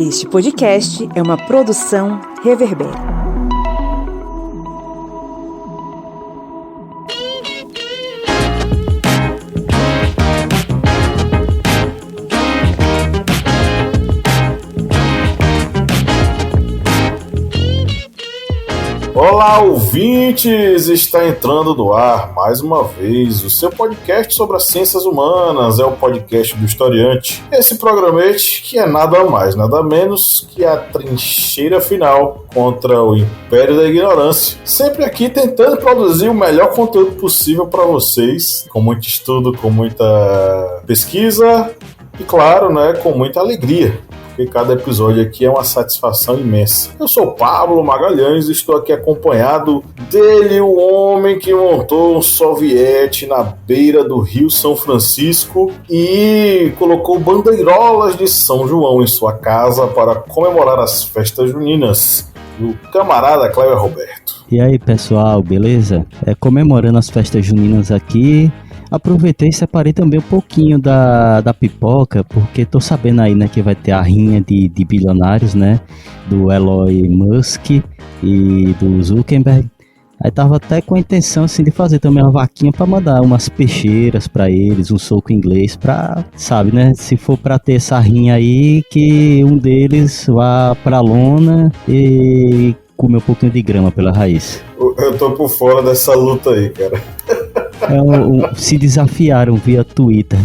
Este podcast é uma produção Reverber. Olá, ouvintes! Está entrando no ar, mais uma vez, o seu podcast sobre as ciências humanas, é o podcast do Historiante. Esse programete que é nada mais, nada menos que a trincheira final contra o Império da Ignorância. Sempre aqui tentando produzir o melhor conteúdo possível para vocês, com muito estudo, com muita pesquisa e, claro, né, com muita alegria. Porque cada episódio aqui é uma satisfação imensa. Eu sou Pablo Magalhães e estou aqui acompanhado dele, o homem que montou um soviete na beira do Rio São Francisco e colocou bandeirolas de São João em sua casa para comemorar as festas juninas. O camarada Cléber Roberto. E aí, pessoal, beleza? Comemorando as festas juninas aqui. Aproveitei e separei também um pouquinho da pipoca, porque tô sabendo aí, né, que vai ter a rinha de bilionários, né, do Elon Musk e do Zuckerberg. Aí tava até com a intenção, assim, de fazer também uma vaquinha pra mandar umas peixeiras pra eles, um soco inglês pra, sabe, né, se for pra ter essa rinha aí, que um deles vá pra lona e comer um pouquinho de grama pela raiz. Eu tô por fora dessa luta aí, cara. Se desafiaram via Twitter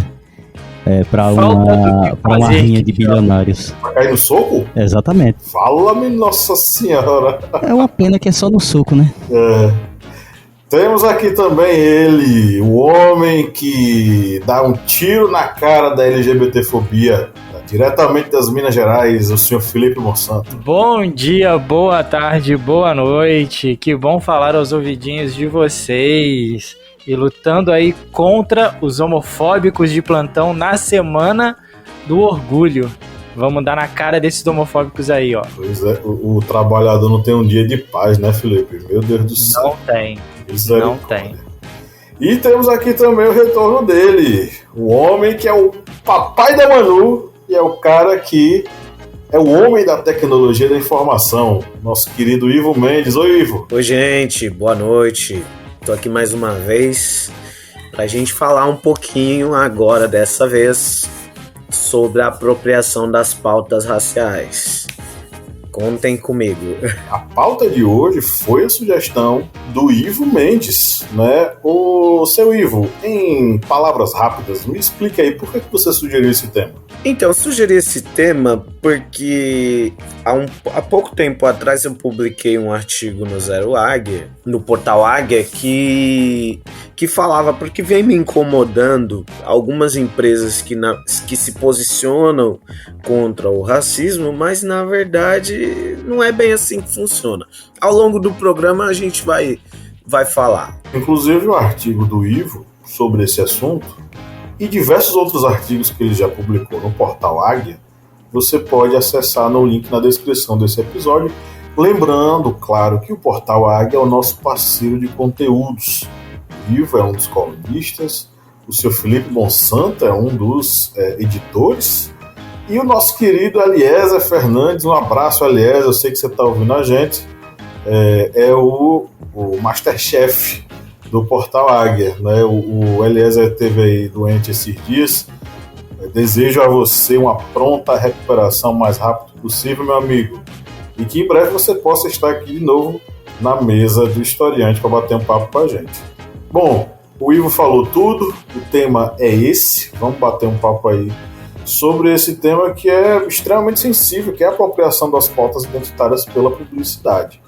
para uma rinha de bilionários. Pra cair no soco? Exatamente. Fala-me, Nossa Senhora. É uma pena que é só no soco, né? Temos aqui também ele, o homem que dá um tiro na cara da LGBTfobia, diretamente das Minas Gerais, o senhor Felipe Monsanto. Bom dia, boa tarde, boa noite. Que bom falar aos ouvidinhos de vocês. E lutando aí contra os homofóbicos de plantão na Semana do Orgulho. Vamos dar na cara desses homofóbicos aí, ó. Pois é, o trabalhador não tem um dia de paz, né, Felipe? Meu Deus do céu. Não tem, não tem. E temos aqui também o retorno dele, o homem que é o papai da Manu e é o cara que é o homem da tecnologia da informação, nosso querido Ivo Mendes. Oi, Ivo. Oi, gente, boa noite. Tô aqui mais uma vez pra gente falar um pouquinho agora, dessa vez, sobre a apropriação das pautas raciais. Contem comigo. A pauta de hoje foi a sugestão do Ivo Mendes, né? O seu Ivo, em palavras rápidas, me explica aí por que você sugeriu esse tema. Então, eu sugeri esse tema porque há pouco tempo atrás eu publiquei um artigo no Zero Águia, no portal Águia, que falava, porque vem me incomodando algumas empresas que se posicionam contra o racismo, mas na verdade não é bem assim que funciona. Ao longo do programa a gente vai falar. Inclusive o artigo do Ivo sobre esse assunto e diversos outros artigos que ele já publicou no portal Águia, você pode acessar no link na descrição desse episódio. Lembrando, claro, que o portal Águia é o nosso parceiro de conteúdos. O Ivo é um dos colunistas, o seu Felipe Monsanto é um dos editores, e o nosso querido Eliezer Fernandes, um abraço, Eliezer, eu sei que você está ouvindo a gente, é o Masterchef do portal Águia, né? O Eliezer esteve aí doente esses dias. Desejo a você uma pronta recuperação o mais rápido possível, meu amigo, e que em breve você possa estar aqui de novo na mesa do Historiante para bater um papo com a gente. Bom, o Ivo falou tudo, o tema é esse, vamos bater um papo aí sobre esse tema que é extremamente sensível, que é a apropriação das pautas identitárias pela publicidade.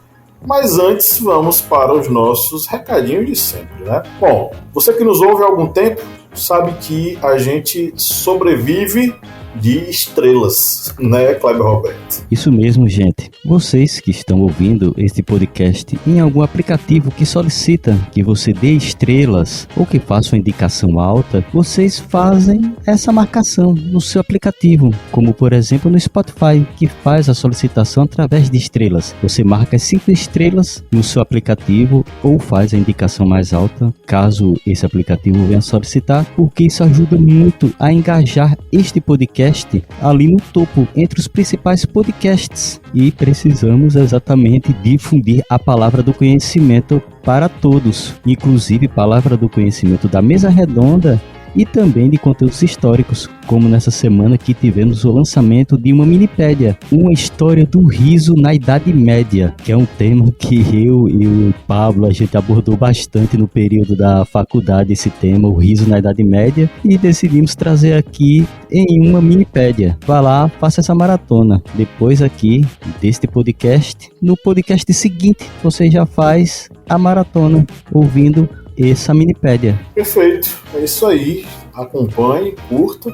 Mas antes, vamos para os nossos recadinhos de sempre, né? Bom, você que nos ouve há algum tempo sabe que a gente sobrevive de estrelas, né, Cléber Roberto? Isso mesmo, gente. Vocês que estão ouvindo este podcast em algum aplicativo que solicita que você dê estrelas ou que faça uma indicação alta, vocês fazem essa marcação no seu aplicativo, como por exemplo no Spotify, que faz a solicitação através de estrelas. Você marca as 5 estrelas no seu aplicativo ou faz a indicação mais alta, caso esse aplicativo venha solicitar, porque isso ajuda muito a engajar este podcast podcast ali no topo, entre os principais podcasts. E precisamos exatamente difundir a palavra do conhecimento para todos, inclusive palavra do conhecimento da mesa redonda e também de conteúdos históricos, como nessa semana que tivemos o lançamento de uma minipédia, uma história do riso na Idade Média, que é um tema que eu e o Pablo, a gente abordou bastante no período da faculdade, esse tema, o riso na Idade Média, e decidimos trazer aqui em uma minipédia. Vá lá, faça essa maratona. Depois aqui deste podcast, no podcast seguinte, você já faz a maratona, ouvindo essa minipédia. Perfeito, é isso aí. Acompanhe, curta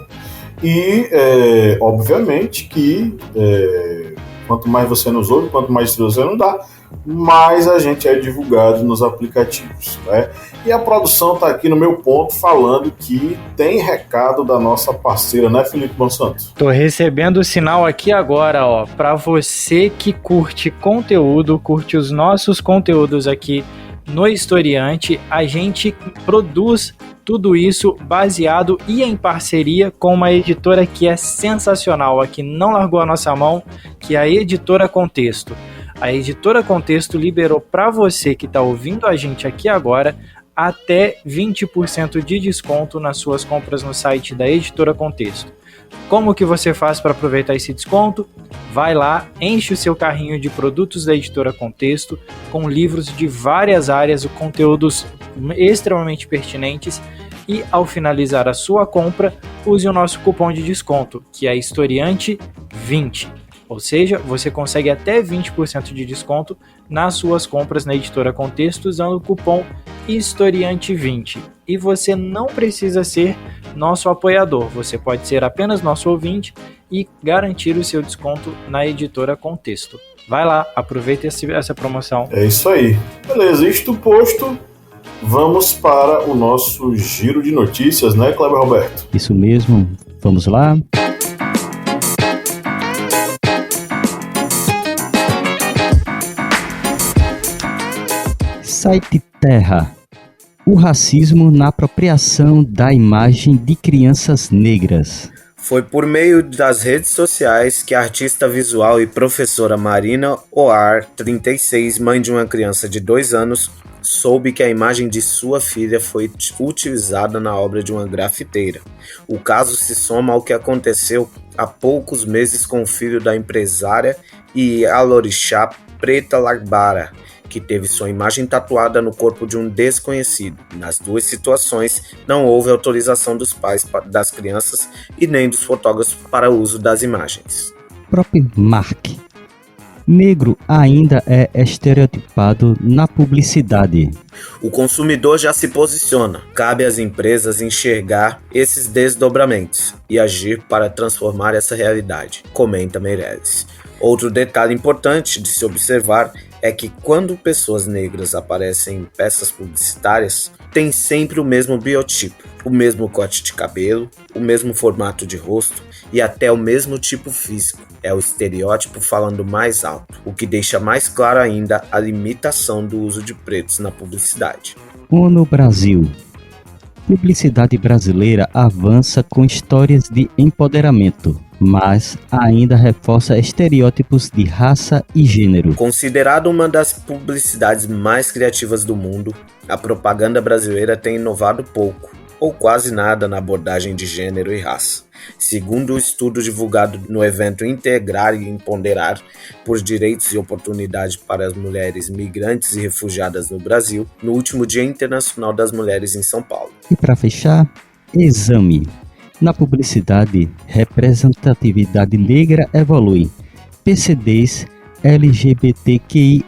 e, obviamente, que quanto mais você nos ouve, quanto mais estrelas você nos dá, mais a gente é divulgado nos aplicativos, né? E a produção está aqui no meu ponto falando que tem recado da nossa parceira, né, Felipe Monsanto? Tô recebendo o sinal aqui agora, ó, para você que curte conteúdo, curte os nossos conteúdos aqui no Historiante, a gente produz tudo isso baseado e em parceria com uma editora que é sensacional, a que não largou a nossa mão, que é a Editora Contexto. A Editora Contexto liberou para você que está ouvindo a gente aqui agora até 20% de desconto nas suas compras no site da Editora Contexto. Como que você faz para aproveitar esse desconto? Vai lá, enche o seu carrinho de produtos da Editora Contexto com livros de várias áreas, conteúdos extremamente pertinentes, e ao finalizar a sua compra, use o nosso cupom de desconto, que é Historiante20. Ou seja, você consegue até 20% de desconto nas suas compras na Editora Contexto usando o cupom Historiante20. E você não precisa ser nosso apoiador, você pode ser apenas nosso ouvinte e garantir o seu desconto na Editora Contexto. Vai lá, aproveita essa promoção. É isso aí. Beleza, isto posto, vamos para o nosso giro de notícias, né, Cleber Roberto? Isso mesmo, vamos lá. Site Terra. O racismo na apropriação da imagem de crianças negras. Foi por meio das redes sociais que a artista visual e professora Marina Oar, 36, mãe de uma criança de 2 anos, soube que a imagem de sua filha foi utilizada na obra de uma grafiteira. O caso se soma ao que aconteceu há poucos meses com o filho da empresária e alorixá Preta Lagbara, que teve sua imagem tatuada no corpo de um desconhecido. Nas duas situações, não houve autorização dos pais das crianças e nem dos fotógrafos para o uso das imagens. Próprio Mark. Negro ainda é estereotipado na publicidade. O consumidor já se posiciona. Cabe às empresas enxergar esses desdobramentos e agir para transformar essa realidade, comenta Meirelles. Outro detalhe importante de se observar é que quando pessoas negras aparecem em peças publicitárias, tem sempre o mesmo biotipo, o mesmo corte de cabelo, o mesmo formato de rosto e até o mesmo tipo físico. É o estereótipo falando mais alto, o que deixa mais claro ainda a limitação do uso de pretos na publicidade. ONU Brasil. Publicidade brasileira avança com histórias de empoderamento, mas ainda reforça estereótipos de raça e gênero. Considerada uma das publicidades mais criativas do mundo, a propaganda brasileira tem inovado pouco, ou quase nada na abordagem de gênero e raça. Segundo o estudo divulgado no evento Integrar e Empoderar por Direitos e Oportunidade para as Mulheres Migrantes e Refugiadas no Brasil, no último Dia Internacional das Mulheres em São Paulo. E para fechar, exame. Na publicidade, representatividade negra evolui. PCDs, LGBTQIAPN+,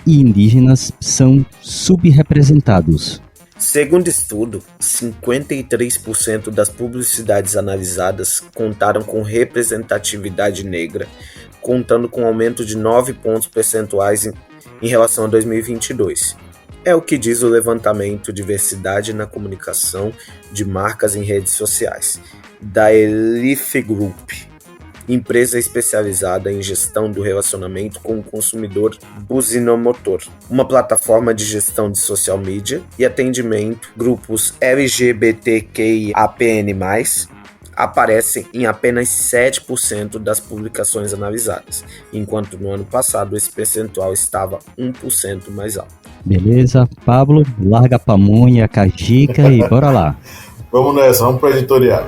e indígenas são subrepresentados. Segundo estudo, 53% das publicidades analisadas contaram com representatividade negra, contando com um aumento de 9 pontos percentuais em relação a 2022. É o que diz o levantamento Diversidade na Comunicação de Marcas em Redes Sociais, da Elif Group, empresa especializada em gestão do relacionamento com o consumidor buzinomotor, uma plataforma de gestão de social media e atendimento grupos LGBTQIAPN+, aparecem em apenas 7% das publicações analisadas, enquanto no ano passado esse percentual estava 1% mais alto. Beleza, Pablo, larga a pamonha, a cajica e bora lá. Vamos nessa, vamos para o editorial.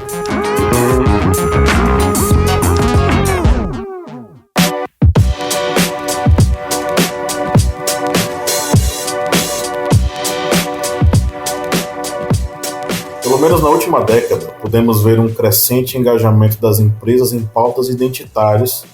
Pelo menos na última década, podemos ver um crescente engajamento das empresas em pautas identitárias,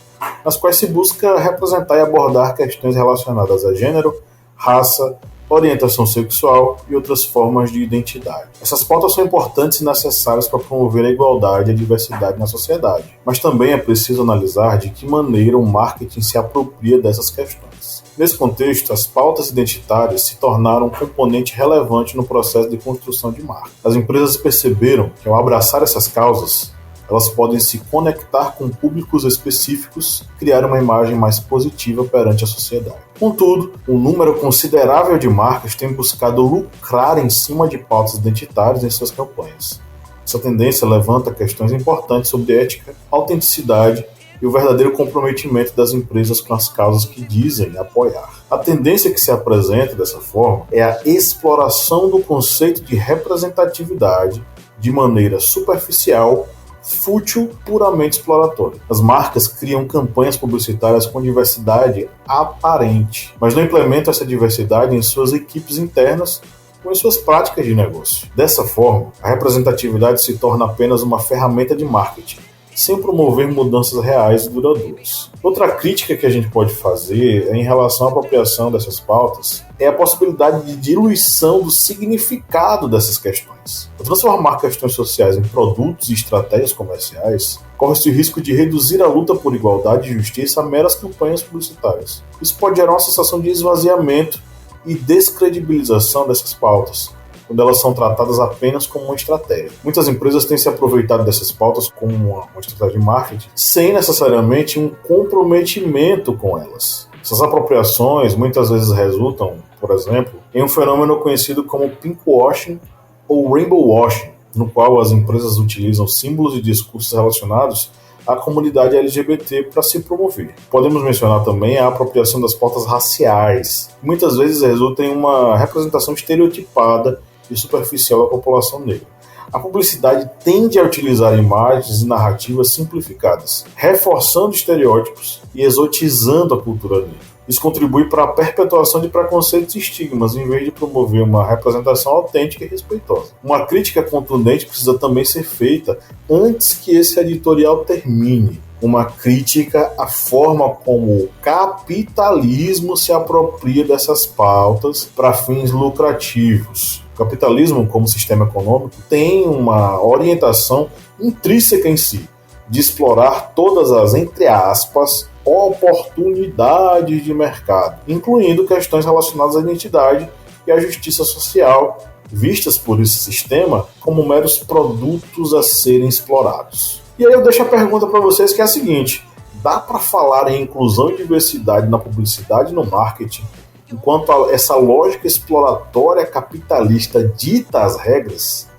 nas quais se busca representar e abordar questões relacionadas a gênero, raça, orientação sexual e outras formas de identidade. Essas pautas são importantes e necessárias para promover a igualdade e a diversidade na sociedade, mas também é preciso analisar de que maneira o marketing se apropria dessas questões. Nesse contexto, as pautas identitárias se tornaram um componente relevante no processo de construção de marca. As empresas perceberam que, ao abraçar essas causas, elas podem se conectar com públicos específicos e criar uma imagem mais positiva perante a sociedade. Contudo, um número considerável de marcas tem buscado lucrar em cima de pautas identitárias em suas campanhas. Essa tendência levanta questões importantes sobre ética, autenticidade e o verdadeiro comprometimento das empresas com as causas que dizem apoiar. A tendência que se apresenta dessa forma é a exploração do conceito de representatividade de maneira superficial, fútil, puramente exploratório. As marcas criam campanhas publicitárias com diversidade aparente, mas não implementam essa diversidade em suas equipes internas ou em suas práticas de negócio. Dessa forma, a representatividade se torna apenas uma ferramenta de marketing, sem promover mudanças reais e duradouras. Outra crítica que a gente pode fazer em relação à apropriação dessas pautas é a possibilidade de diluição do significado dessas questões. Ao transformar questões sociais em produtos e estratégias comerciais, corre-se o risco de reduzir a luta por igualdade e justiça a meras campanhas publicitárias. Isso pode gerar uma sensação de esvaziamento e descredibilização dessas pautas, quando elas são tratadas apenas como uma estratégia. Muitas empresas têm se aproveitado dessas pautas como uma estratégia de marketing, sem necessariamente um comprometimento com elas. Essas apropriações muitas vezes resultam, por exemplo, em um fenômeno conhecido como pinkwashing ou rainbow washing, no qual as empresas utilizam símbolos e discursos relacionados à comunidade LGBT para se promover. Podemos mencionar também a apropriação das pautas raciais, que muitas vezes resulta em uma representação estereotipada e superficial da população negra. A publicidade tende a utilizar imagens e narrativas simplificadas, reforçando estereótipos e exotizando a cultura negra. Isso contribui para a perpetuação de preconceitos e estigmas, em vez de promover uma representação autêntica e respeitosa. Uma crítica contundente precisa também ser feita antes que esse editorial termine. Uma crítica à forma como o capitalismo se apropria dessas pautas para fins lucrativos. O capitalismo, como sistema econômico, tem uma orientação intrínseca em si, de explorar todas as, entre aspas, oportunidades de mercado, incluindo questões relacionadas à identidade e à justiça social, vistas por esse sistema como meros produtos a serem explorados. E aí eu deixo a pergunta para vocês, que é a seguinte: dá para falar em inclusão e diversidade na publicidade e no marketing, enquanto essa lógica exploratória capitalista dita as regras?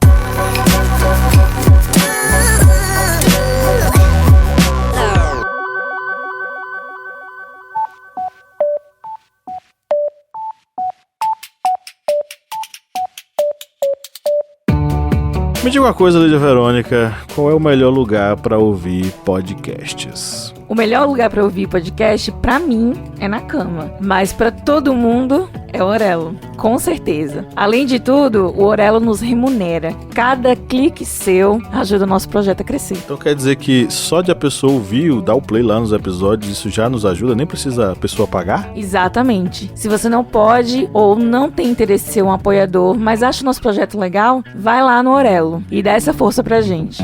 Me diga uma coisa, Lídia Verônica, qual é o melhor lugar para ouvir podcasts? O melhor lugar para ouvir podcast, pra mim, é na cama. Mas pra todo mundo, é o Orelo. Com certeza. Além de tudo, o Orelo nos remunera. Cada clique seu ajuda o nosso projeto a crescer. Então quer dizer que só de a pessoa ouvir, dar o play lá nos episódios, isso já nos ajuda? Nem precisa a pessoa pagar? Exatamente. Se você não pode ou não tem interesse em ser um apoiador, mas acha o nosso projeto legal, vai lá no Orelo e dá essa força pra gente.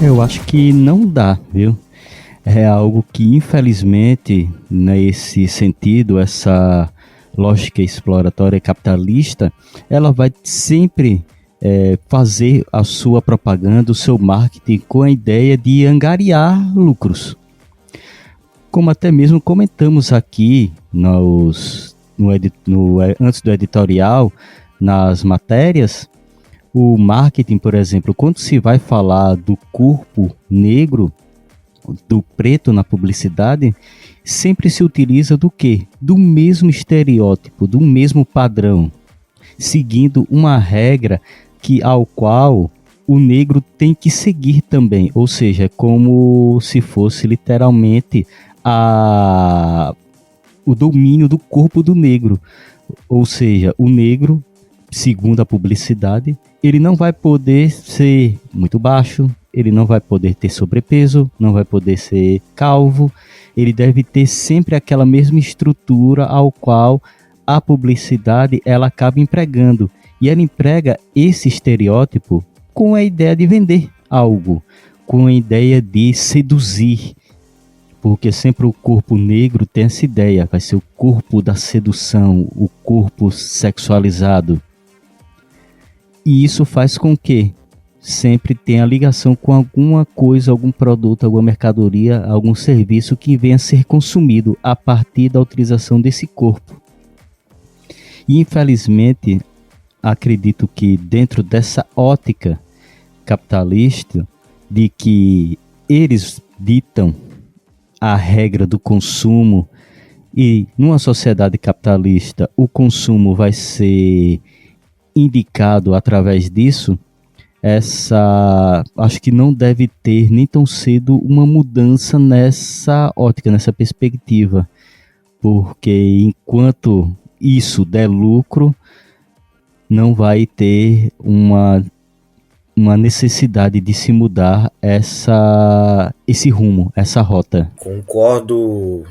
Eu acho que não dá, viu? É algo que, infelizmente, nesse sentido, essa lógica exploratória capitalista, ela vai sempre fazer a sua propaganda, o seu marketing com a ideia de angariar lucros. Como até mesmo comentamos aqui antes do editorial, nas matérias, o marketing, por exemplo, quando se vai falar do corpo negro, do preto na publicidade, sempre se utiliza do quê? Do mesmo estereótipo, do mesmo padrão, seguindo uma regra ao qual o negro tem que seguir também, ou seja, como se fosse literalmente o domínio do corpo do negro, ou seja, o negro, segundo a publicidade, ele não vai poder ser muito baixo, ele não vai poder ter sobrepeso, não vai poder ser calvo, ele deve ter sempre aquela mesma estrutura ao qual a publicidade ela acaba empregando. E ela emprega esse estereótipo com a ideia de vender algo, com a ideia de seduzir, porque sempre o corpo negro tem essa ideia, vai ser o corpo da sedução, o corpo sexualizado. E isso faz com que sempre tenha ligação com alguma coisa, algum produto, alguma mercadoria, algum serviço que venha a ser consumido a partir da utilização desse corpo. E infelizmente, acredito que dentro dessa ótica capitalista, de que eles ditam a regra do consumo, e numa sociedade capitalista o consumo vai ser indicado através disso, acho que não deve ter nem tão cedo uma mudança nessa ótica, nessa perspectiva, porque enquanto isso der lucro, não vai ter uma necessidade de se mudar esse rumo, essa rota. Concordo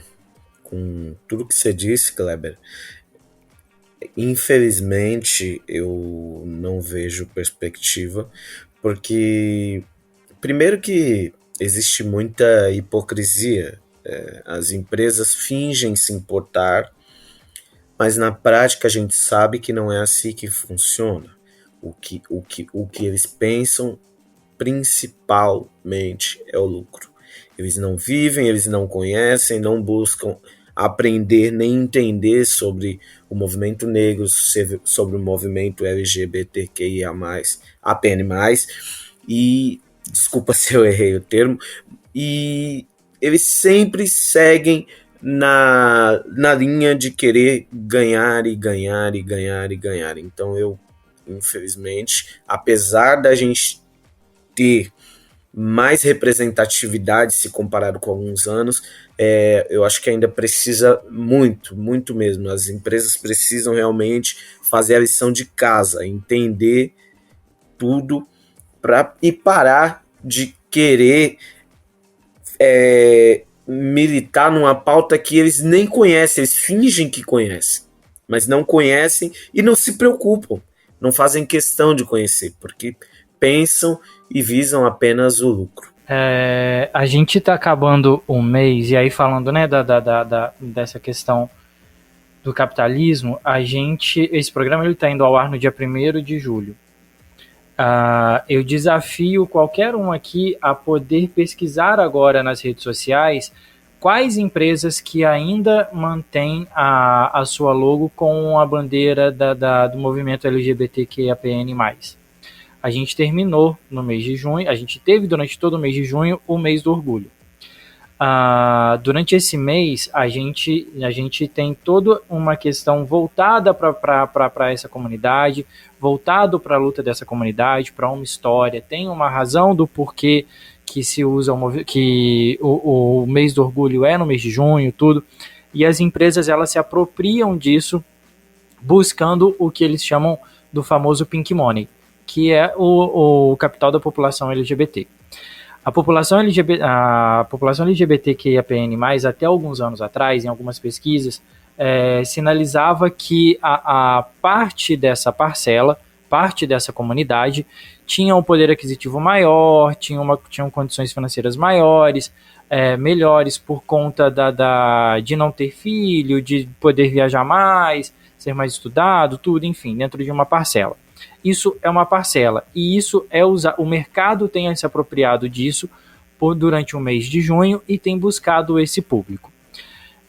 com tudo que você disse, Kleber. Infelizmente, eu não vejo perspectiva, porque, primeiro que existe muita hipocrisia. As empresas fingem se importar, mas na prática a gente sabe que não é assim que funciona. O que eles pensam principalmente é o lucro. Eles não vivem, eles não conhecem, não buscam aprender nem entender sobre o movimento negro, sobre o movimento LGBTQIA+, APN+, e, desculpa se eu errei o termo, e eles sempre seguem na linha de querer ganhar e ganhar e ganhar e ganhar. Então eu, infelizmente, apesar da gente ter mais representatividade se comparado com alguns anos, eu acho que ainda precisa muito, muito mesmo. As empresas precisam realmente fazer a lição de casa, entender tudo e parar de querer militar numa pauta que eles nem conhecem, eles fingem que conhecem, mas não conhecem e não se preocupam, não fazem questão de conhecer, porque pensam e visam apenas o lucro. A gente está acabando um mês, e aí falando, né, dessa questão do capitalismo, esse programa está indo ao ar no dia 1º de julho. Eu desafio qualquer um aqui a poder pesquisar agora nas redes sociais quais empresas que ainda mantêm a sua logo com a bandeira do movimento LGBTQIAPN+. A gente terminou no mês de junho, a gente teve durante todo o mês de junho o mês do orgulho. Durante esse mês, a gente tem toda uma questão voltada para essa comunidade, voltado para a luta dessa comunidade, para uma história, tem uma razão do porquê que se usa o mês do orgulho no mês de junho, tudo, e as empresas elas se apropriam disso, buscando o que eles chamam do famoso pink money, que é o capital da população LGBT. A população LGBTQIAPN+, até alguns anos atrás, em algumas pesquisas, sinalizava que a parte dessa parcela, parte dessa comunidade, tinha um poder aquisitivo maior, tinham condições financeiras maiores, melhores por conta de não ter filho, de poder viajar mais, ser mais estudado, tudo, enfim, dentro de uma parcela. Isso é uma parcela, e isso é o mercado tem se apropriado disso durante o mês de junho e tem buscado esse público.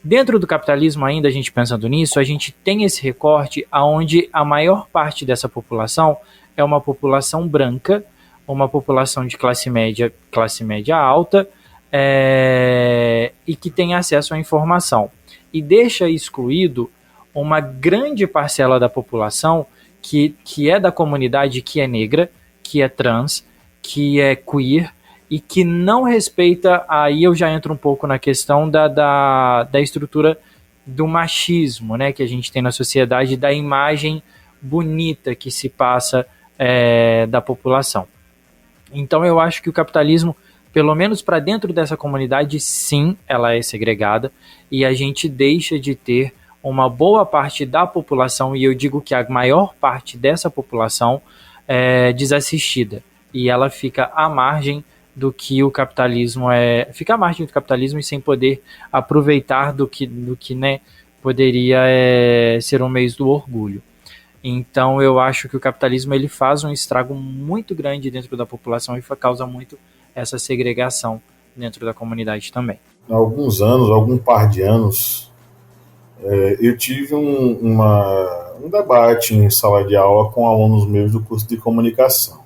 Dentro do capitalismo ainda, a gente pensando nisso, a gente tem esse recorte onde a maior parte dessa população é uma população branca, uma população de classe média alta, e que tem acesso à informação. E deixa excluído uma grande parcela da população que é da comunidade, que é negra, que é trans, que é queer, e que não respeita, aí eu já entro um pouco na questão da estrutura do machismo, né, que a gente tem na sociedade, da imagem bonita que se passa da população. Então eu acho que o capitalismo, pelo menos para dentro dessa comunidade, sim, ela é segregada, e a gente deixa de ter uma boa parte da população, e eu digo que a maior parte dessa população é desassistida, e ela fica à margem do que o capitalismo fica à margem do capitalismo e sem poder aproveitar do que né, poderia ser um mês do orgulho. Então eu acho que o capitalismo ele faz um estrago muito grande dentro da população e causa muito essa segregação dentro da comunidade também. Há algum par de anos, eu tive um debate em sala de aula com alunos meus do curso de comunicação.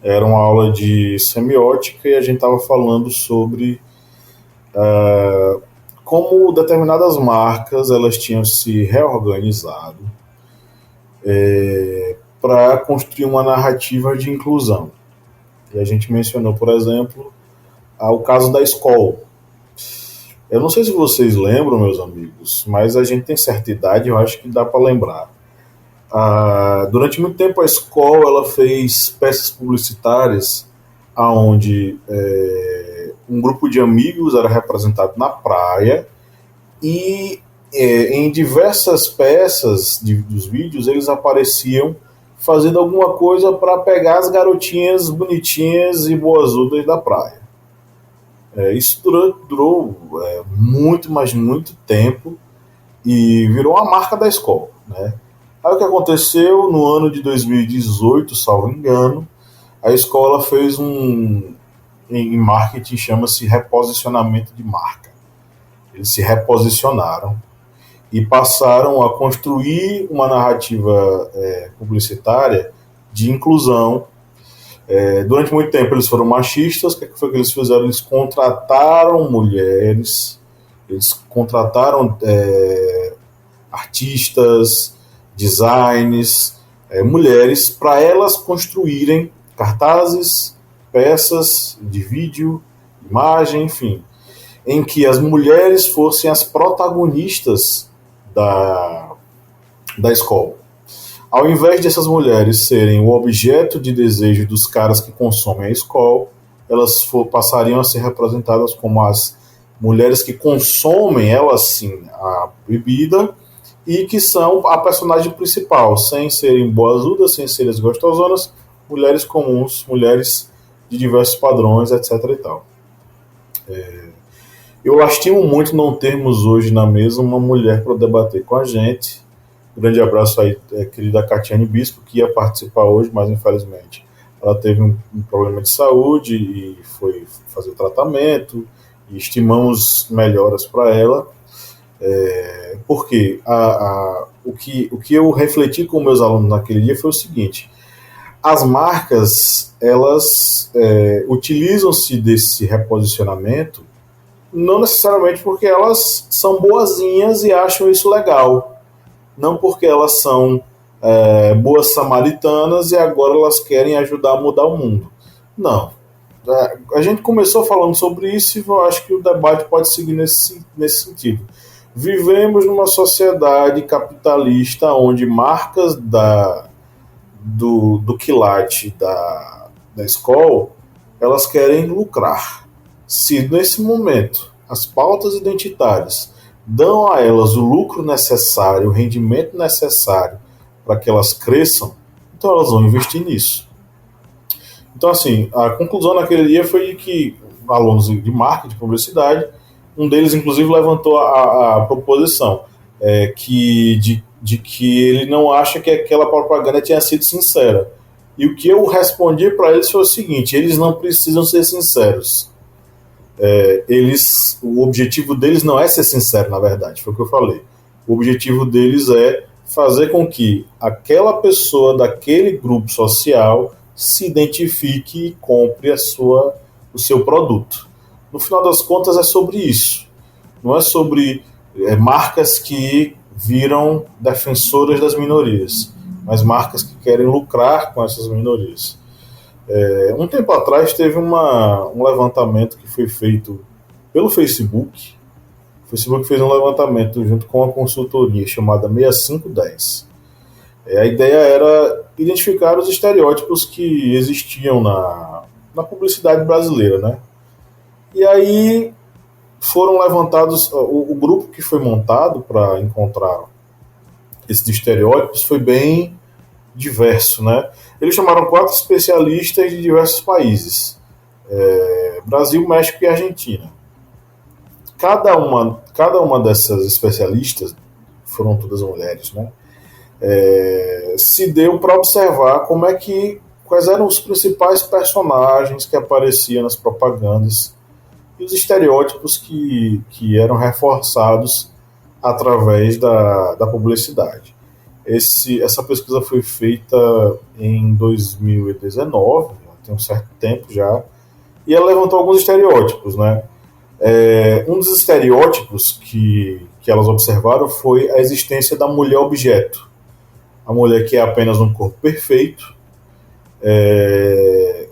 Era uma aula de semiótica e a gente estava falando sobre como determinadas marcas elas tinham se reorganizado para construir uma narrativa de inclusão. E a gente mencionou, por exemplo, o caso da escola. Eu não sei se vocês lembram, meus amigos, mas a gente tem certa idade, eu acho que dá para lembrar. Durante muito tempo a escola ela fez peças publicitárias onde um grupo de amigos era representado na praia e em diversas peças dos vídeos eles apareciam fazendo alguma coisa para pegar as garotinhas bonitinhas e boazudas da praia. Isso durou muito, mas muito tempo e virou uma marca da escola, né? Aí o que aconteceu no ano de 2018, salvo engano, a escola fez em marketing chama-se reposicionamento de marca. Eles se reposicionaram e passaram a construir uma narrativa publicitária de inclusão. Durante muito tempo eles foram machistas. O que foi que eles fizeram? Eles contrataram mulheres, eles contrataram artistas, designs, mulheres, para elas construírem cartazes, peças de vídeo, imagem, enfim, em que as mulheres fossem as protagonistas da escola. Ao invés dessas mulheres serem o objeto de desejo dos caras que consomem a escola, elas passariam a ser representadas como as mulheres que consomem, elas sim, a bebida, e que são a personagem principal, sem serem boazudas, sem serem gostosonas, mulheres comuns, mulheres de diversos padrões, etc. e tal. Eu lastimo muito não termos hoje na mesa uma mulher para debater com a gente. Grande abraço aí, querida Catiane Bispo, que ia participar hoje, mas infelizmente ela teve um problema de saúde e foi fazer tratamento, e estimamos melhoras para ela. Porque o que eu refleti com meus alunos naquele dia foi o seguinte: as marcas elas utilizam-se desse reposicionamento não necessariamente porque elas são boazinhas e acham isso legal, não porque elas são boas samaritanas e agora elas querem ajudar a mudar o mundo. Não. A gente começou falando sobre isso e eu acho que o debate pode seguir nesse sentido. Vivemos numa sociedade capitalista onde marcas do quilate da escola, elas querem lucrar. Se nesse momento as pautas identitárias dão a elas o lucro necessário, o rendimento necessário para que elas cresçam, então elas vão investir nisso. Então, assim, a conclusão naquele dia foi de que alunos de marketing, de publicidade, um deles, inclusive, levantou a proposição de de que ele não acha que aquela propaganda tinha sido sincera. E o que eu respondi para eles foi o seguinte: eles não precisam ser sinceros. O objetivo deles não é ser sincero, na verdade, foi o que eu falei. O objetivo deles é fazer com que aquela pessoa daquele grupo social se identifique e compre o seu produto. No final das contas é sobre isso. Não é sobre marcas que viram defensoras das minorias, mas marcas que querem lucrar com essas minorias. Um tempo atrás teve um levantamento que foi feito pelo Facebook. O Facebook fez um levantamento junto com uma consultoria chamada 6510. A ideia era identificar os estereótipos que existiam na publicidade brasileira, né? E aí foram levantados, o grupo que foi montado para encontrar esses estereótipos foi bem diverso, né? Eles chamaram 4 especialistas de diversos países: Brasil, México e Argentina. Cada uma dessas especialistas, foram todas mulheres, né? Se deu para observar quais eram os principais personagens que apareciam nas propagandas e os estereótipos que eram reforçados através da publicidade. Essa pesquisa foi feita em 2019, tem um certo tempo já, e ela levantou alguns estereótipos, né? Um dos estereótipos que elas observaram foi a existência da mulher objeto. A mulher que é apenas um corpo perfeito,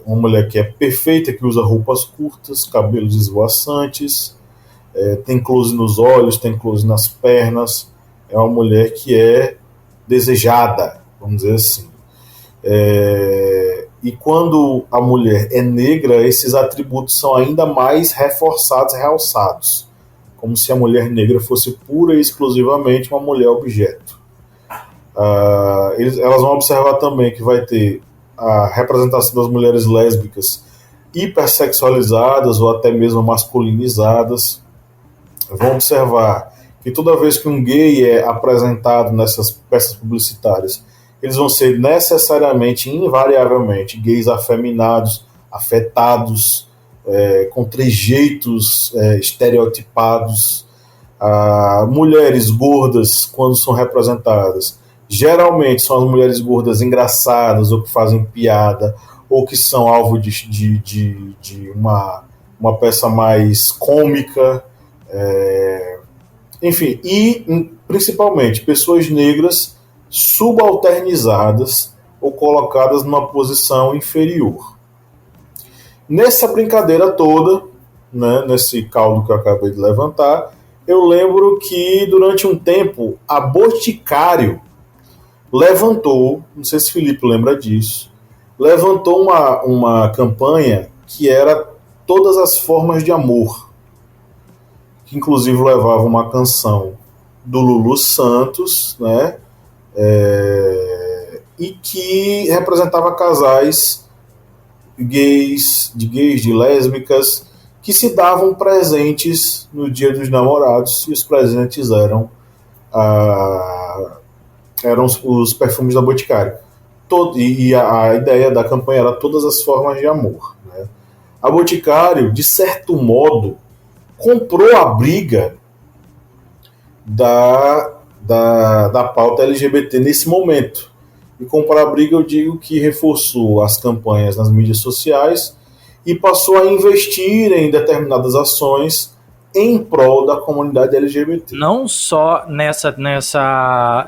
uma mulher que é perfeita, que usa roupas curtas, cabelos esvoaçantes, tem close nos olhos, tem close nas pernas, é uma mulher que é desejada, vamos dizer assim. E quando a mulher é negra, esses atributos são ainda mais reforçados, realçados, como se a mulher negra fosse pura e exclusivamente uma mulher objeto. Elas vão observar também que vai ter a representação das mulheres lésbicas hipersexualizadas ou até mesmo masculinizadas. Vão observar que toda vez que um gay é apresentado nessas peças publicitárias, eles vão ser necessariamente, invariavelmente, gays afeminados, afetados, com trejeitos estereotipados. Mulheres gordas, quando são representadas, geralmente são as mulheres gordas engraçadas, ou que fazem piada, ou que são alvo de uma peça mais cômica. Enfim, e principalmente pessoas negras subalternizadas ou colocadas numa posição inferior. Nessa brincadeira toda, né, nesse caldo que eu acabei de levantar, eu lembro que durante um tempo a Boticário levantou, não sei se Felipe lembra disso, levantou uma campanha que era Todas as Formas de Amor, que inclusive levava uma canção do Lulu Santos, né, e que representava casais gays, de lésbicas, que se davam presentes no Dia dos Namorados, e os presentes eram os perfumes da Boticário. E a ideia da campanha era Todas as Formas de Amor, né? A Boticário, de certo modo, comprou a briga da pauta LGBT nesse momento. E comprar a briga, eu digo que reforçou as campanhas nas mídias sociais e passou a investir em determinadas ações em prol da comunidade LGBT. Não só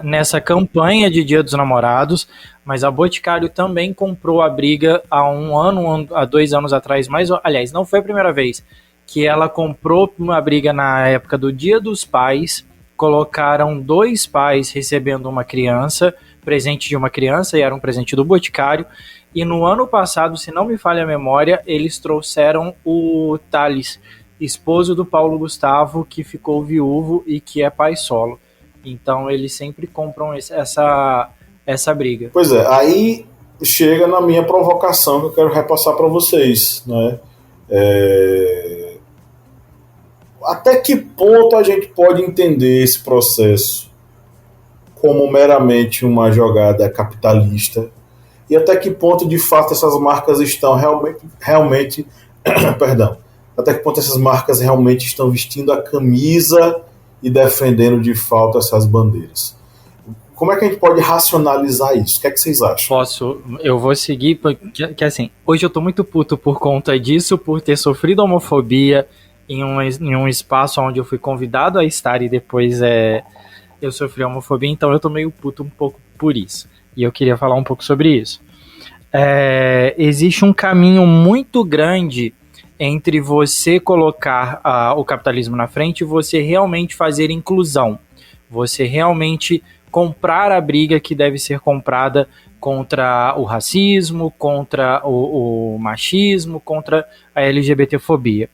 nessa campanha de Dia dos Namorados, mas a Boticário também comprou a briga há 2 anos atrás, aliás, não foi a primeira vez, que ela comprou uma briga na época do Dia dos Pais. Colocaram 2 pais recebendo uma criança, presente de uma criança, e era um presente do Boticário. E no ano passado, se não me falha a memória, eles trouxeram o Thales, esposo do Paulo Gustavo, que ficou viúvo e que é pai solo. Então eles sempre compram essa briga. Pois é, aí chega na minha provocação que eu quero repassar para vocês, né? Até que ponto a gente pode entender esse processo como meramente uma jogada capitalista e até que ponto de fato essas marcas estão realmente perdão, até que ponto essas marcas realmente estão vestindo a camisa e defendendo de fato essas bandeiras. Como é que a gente pode racionalizar isso? O que é que vocês acham? Eu vou seguir, porque assim, hoje eu tô muito puto por conta disso, por ter sofrido homofobia em um espaço onde eu fui convidado a estar e depois eu sofri homofobia, então eu tô meio puto um pouco por isso. E eu queria falar um pouco sobre isso. Existe um caminho muito grande entre você colocar o capitalismo na frente e você realmente fazer inclusão. Você realmente comprar a briga que deve ser comprada contra o racismo, contra o machismo, contra a LGBTfobia.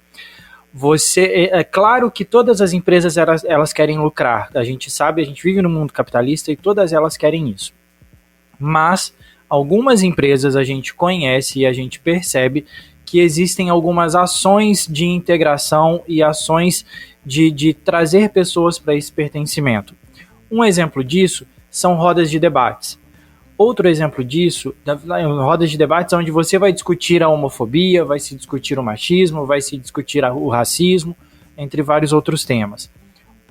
É claro que todas as empresas elas querem lucrar. A gente sabe, a gente vive no mundo capitalista e todas elas querem isso. Mas algumas empresas a gente conhece e a gente percebe que existem algumas ações de integração e ações de trazer pessoas para esse pertencimento. Um exemplo disso são rodas de debates. Outro exemplo disso, rodas de debates onde você vai discutir a homofobia, vai se discutir o machismo, vai se discutir o racismo, entre vários outros temas.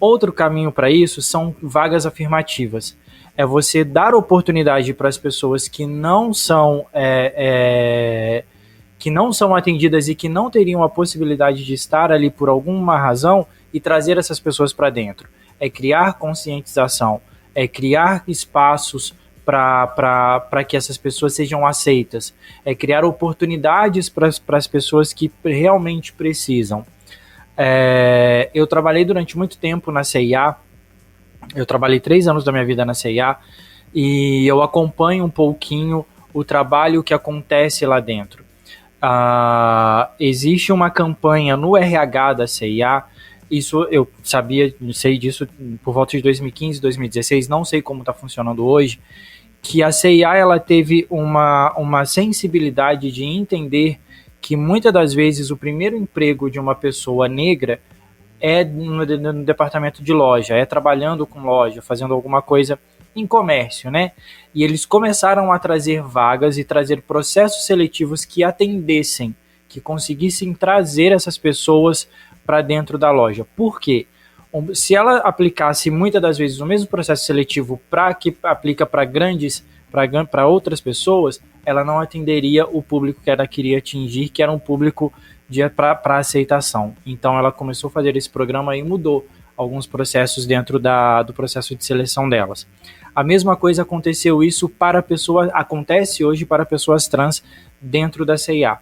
Outro caminho para isso são vagas afirmativas. É você dar oportunidade para as pessoas que não são atendidas e que não teriam a possibilidade de estar ali por alguma razão e trazer essas pessoas para dentro. É criar conscientização, é criar espaços para que essas pessoas sejam aceitas, é criar oportunidades para as pessoas que realmente precisam. Eu trabalhei durante muito tempo na CIA, eu trabalhei 3 anos da minha vida na CIA e eu acompanho um pouquinho o trabalho que acontece lá dentro. Existe uma campanha no RH da CIA. Isso eu sei disso por volta de 2015, 2016, não sei como está funcionando hoje, que a CIA ela teve uma sensibilidade de entender que muitas das vezes o primeiro emprego de uma pessoa negra é no departamento de loja, é trabalhando com loja, fazendo alguma coisa em comércio, né? E eles começaram a trazer vagas e trazer processos seletivos que atendessem, que conseguissem trazer essas pessoas para dentro da loja. Por quê? Se ela aplicasse muitas das vezes o mesmo processo seletivo que aplica para outras pessoas, ela não atenderia o público que ela queria atingir, que era um público para aceitação. Então ela começou a fazer esse programa e mudou alguns processos dentro do processo de seleção delas. A mesma coisa acontece hoje para pessoas trans dentro da CIA.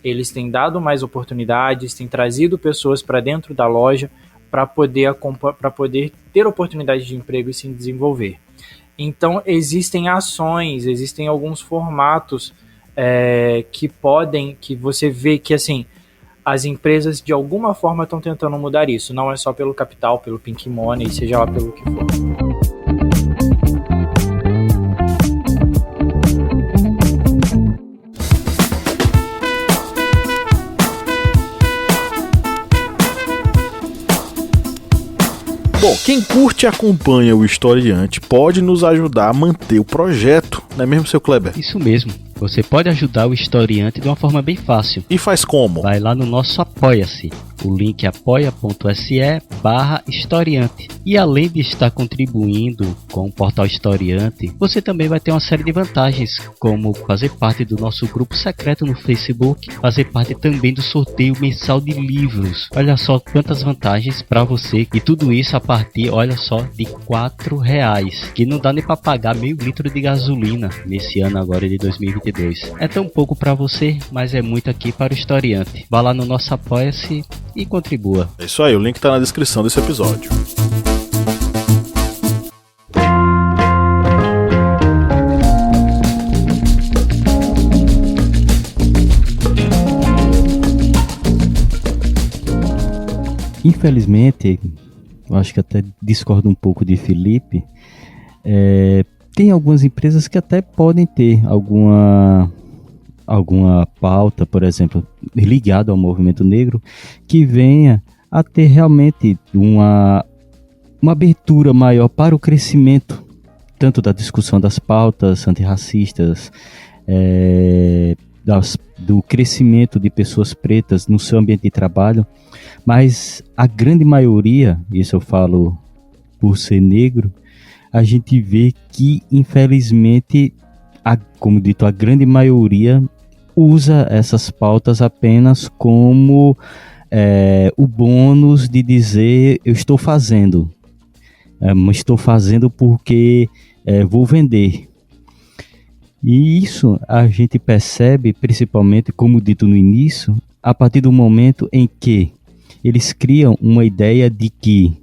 Eles têm dado mais oportunidades, têm trazido pessoas para dentro da loja para poder ter oportunidade de emprego e se desenvolver. Então, existem ações, existem alguns formatos que você vê que, assim, as empresas de alguma forma estão tentando mudar isso. Não é só pelo capital, pelo pink money, seja lá pelo que for. Bom, quem curte e acompanha o Historiante pode nos ajudar a manter o projeto, não é mesmo, seu Kleber? Isso mesmo. Você pode ajudar o Historiante de uma forma bem fácil. E faz como? Vai lá no nosso Apoia-se. O link é apoia.se/historiante. E além de estar contribuindo com o portal Historiante, você também vai ter uma série de vantagens, como fazer parte do nosso grupo secreto no Facebook, fazer parte também do sorteio mensal de livros. Olha só quantas vantagens para você. E tudo isso a partir, olha só, de R$4, que não dá nem para pagar meio litro de gasolina nesse ano agora de 2022. É tão pouco para você, mas é muito aqui para o Historiante. Vá lá no nosso Apoia-se e contribua. É isso aí, o link tá na descrição desse episódio. Infelizmente, eu acho que até discordo um pouco de Felipe, tem algumas empresas que até podem ter alguma pauta, por exemplo, ligada ao movimento negro, que venha a ter realmente uma abertura maior para o crescimento tanto da discussão das pautas antirracistas, do crescimento de pessoas pretas no seu ambiente de trabalho, mas a grande maioria, isso eu falo por ser negro, a gente vê que, infelizmente, como dito, a grande maioria usa essas pautas apenas como o bônus de dizer eu estou fazendo, mas estou fazendo porque vou vender. E isso a gente percebe principalmente, como dito no início, a partir do momento em que eles criam uma ideia de que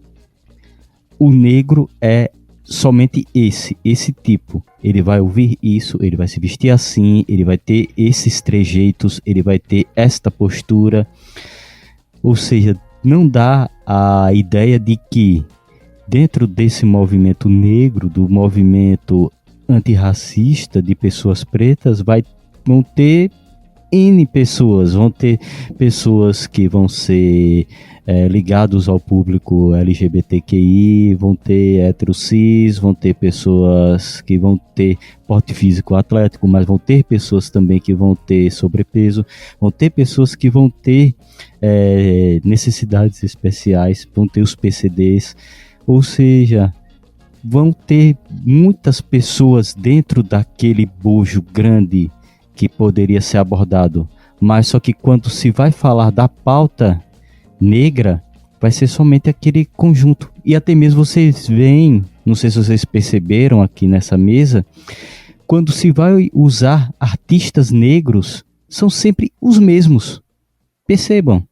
o negro é somente esse tipo. Ele vai ouvir isso, ele vai se vestir assim, ele vai ter esses trejeitos, ele vai ter esta postura. Ou seja, não dá a ideia de que dentro desse movimento negro, do movimento antirracista de pessoas pretas, vão ter N pessoas, vão ter pessoas que vão ser ligados ao público LGBTQI, vão ter heterocis, vão ter pessoas que vão ter porte físico atlético, mas vão ter pessoas também que vão ter sobrepeso, vão ter pessoas que vão ter necessidades especiais, vão ter os PCDs, ou seja, vão ter muitas pessoas dentro daquele bojo grande que poderia ser abordado, mas só que quando se vai falar da pauta negra, vai ser somente aquele conjunto. E até mesmo vocês veem, não sei se vocês perceberam aqui nessa mesa, quando se vai usar artistas negros, são sempre os mesmos. Percebam,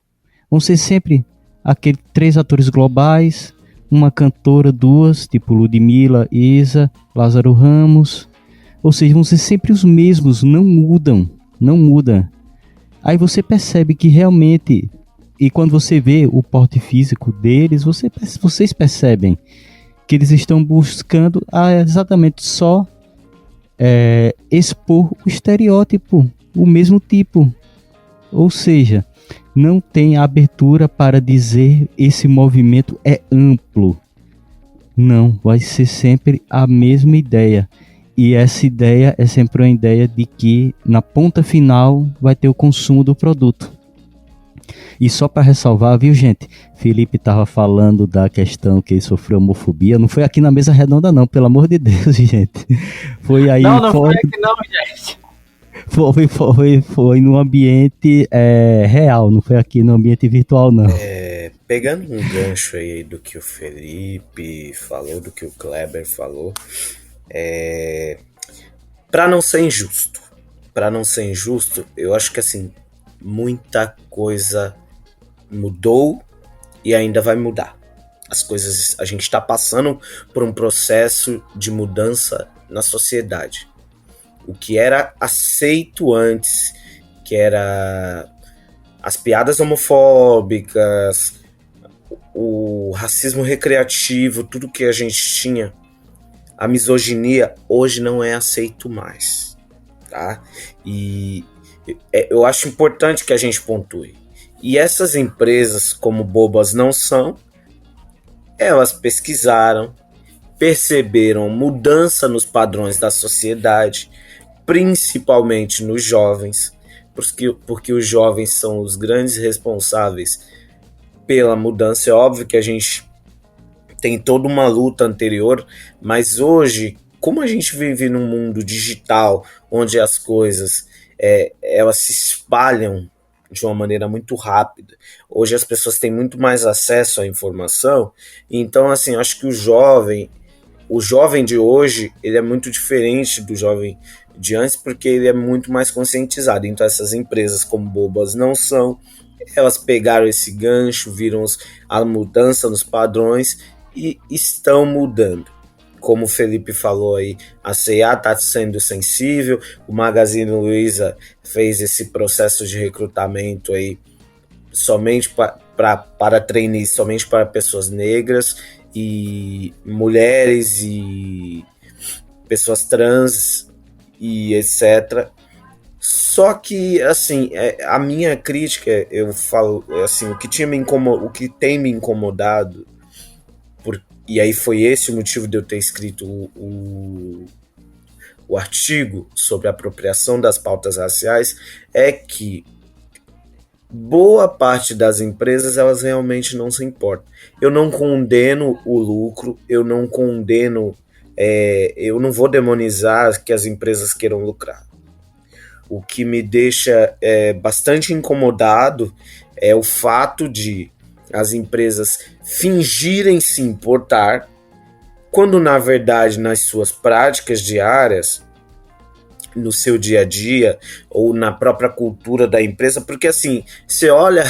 vão ser sempre aqueles 3 atores globais, uma cantora, 2, tipo Ludmilla, Isa, Lázaro Ramos. Ou seja, vão ser sempre os mesmos, não mudam. Aí você percebe que realmente, e quando você vê o porte físico deles, vocês percebem que eles estão buscando exatamente só expor o estereótipo, o mesmo tipo. Ou seja, não tem abertura para dizer esse movimento é amplo. Não, vai ser sempre a mesma ideia. E essa ideia é sempre uma ideia de que na ponta final vai ter o consumo do produto. E só para ressalvar, viu, gente? Felipe estava falando da questão que ele sofreu homofobia. Não foi aqui na mesa redonda, não, pelo amor de Deus, gente. Foi aí. Não foi aqui, não, gente. Foi no ambiente real, não foi aqui no ambiente virtual, não. Pegando um gancho aí do que o Felipe falou, do que o Kleber falou, para não ser injusto, eu acho que assim, muita coisa mudou e ainda vai mudar. As coisas, a gente está passando por um processo de mudança na sociedade. O que era aceito antes, que era as piadas homofóbicas, o racismo recreativo, tudo que a gente tinha, a misoginia, hoje não é aceito mais, tá? E eu acho importante que a gente pontue. E essas empresas, como bobas não são, elas pesquisaram, perceberam mudança nos padrões da sociedade, principalmente nos jovens, porque os jovens são os grandes responsáveis pela mudança. É óbvio que a gente tem toda uma luta anterior, mas hoje, como a gente vive num mundo digital, onde as coisas elas se espalham de uma maneira muito rápida, hoje as pessoas têm muito mais acesso à informação, então assim, acho que o jovem de hoje, ele é muito diferente do jovem de antes, porque ele é muito mais conscientizado. Então essas empresas, como bobas não são, elas pegaram esse gancho, viram a mudança nos padrões e estão mudando. Como o Felipe falou aí, a C&A está sendo sensível, o Magazine Luiza fez esse processo de recrutamento aí somente para trainees, somente para pessoas negras e mulheres e pessoas trans e etc. Só que, assim, a minha crítica, eu falo, assim, o que tem me incomodado e aí foi esse o motivo de eu ter escrito o artigo sobre a apropriação das pautas raciais, é que boa parte das empresas, elas realmente não se importam. Eu não condeno o lucro, eu não condeno, eu não vou demonizar que as empresas queiram lucrar. O que me deixa bastante incomodado é o fato de as empresas fingirem se importar, quando na verdade nas suas práticas diárias, no seu dia a dia ou na própria cultura da empresa, porque assim, você olha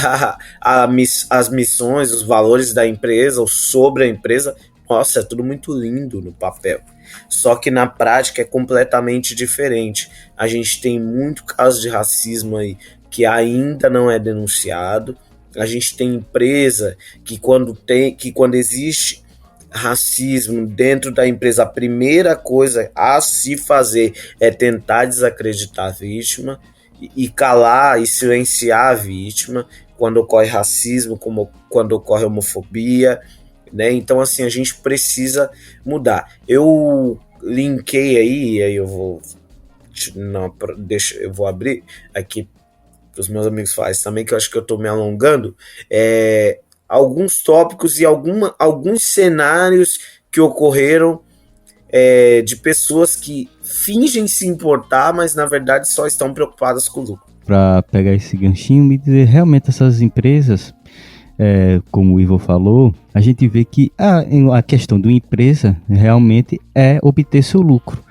as missões, os valores da empresa ou sobre a empresa, nossa, é tudo muito lindo no papel. Só que na prática é completamente diferente. A gente tem muito caso de racismo aí que ainda não é denunciado. A gente tem empresa que quando existe racismo dentro da empresa, a primeira coisa a se fazer é tentar desacreditar a vítima e calar e silenciar a vítima quando ocorre racismo, como quando ocorre homofobia, né? Então assim, a gente precisa mudar. Eu linkei aí eu vou eu vou abrir aqui para os meus amigos falarem também, que eu acho que eu estou me alongando, alguns tópicos e alguns cenários que ocorreram de pessoas que fingem se importar, mas na verdade só estão preocupadas com o lucro. Para pegar esse ganchinho, me dizer, realmente essas empresas, como o Ivo falou, a gente vê que a questão de uma empresa realmente é obter seu lucro.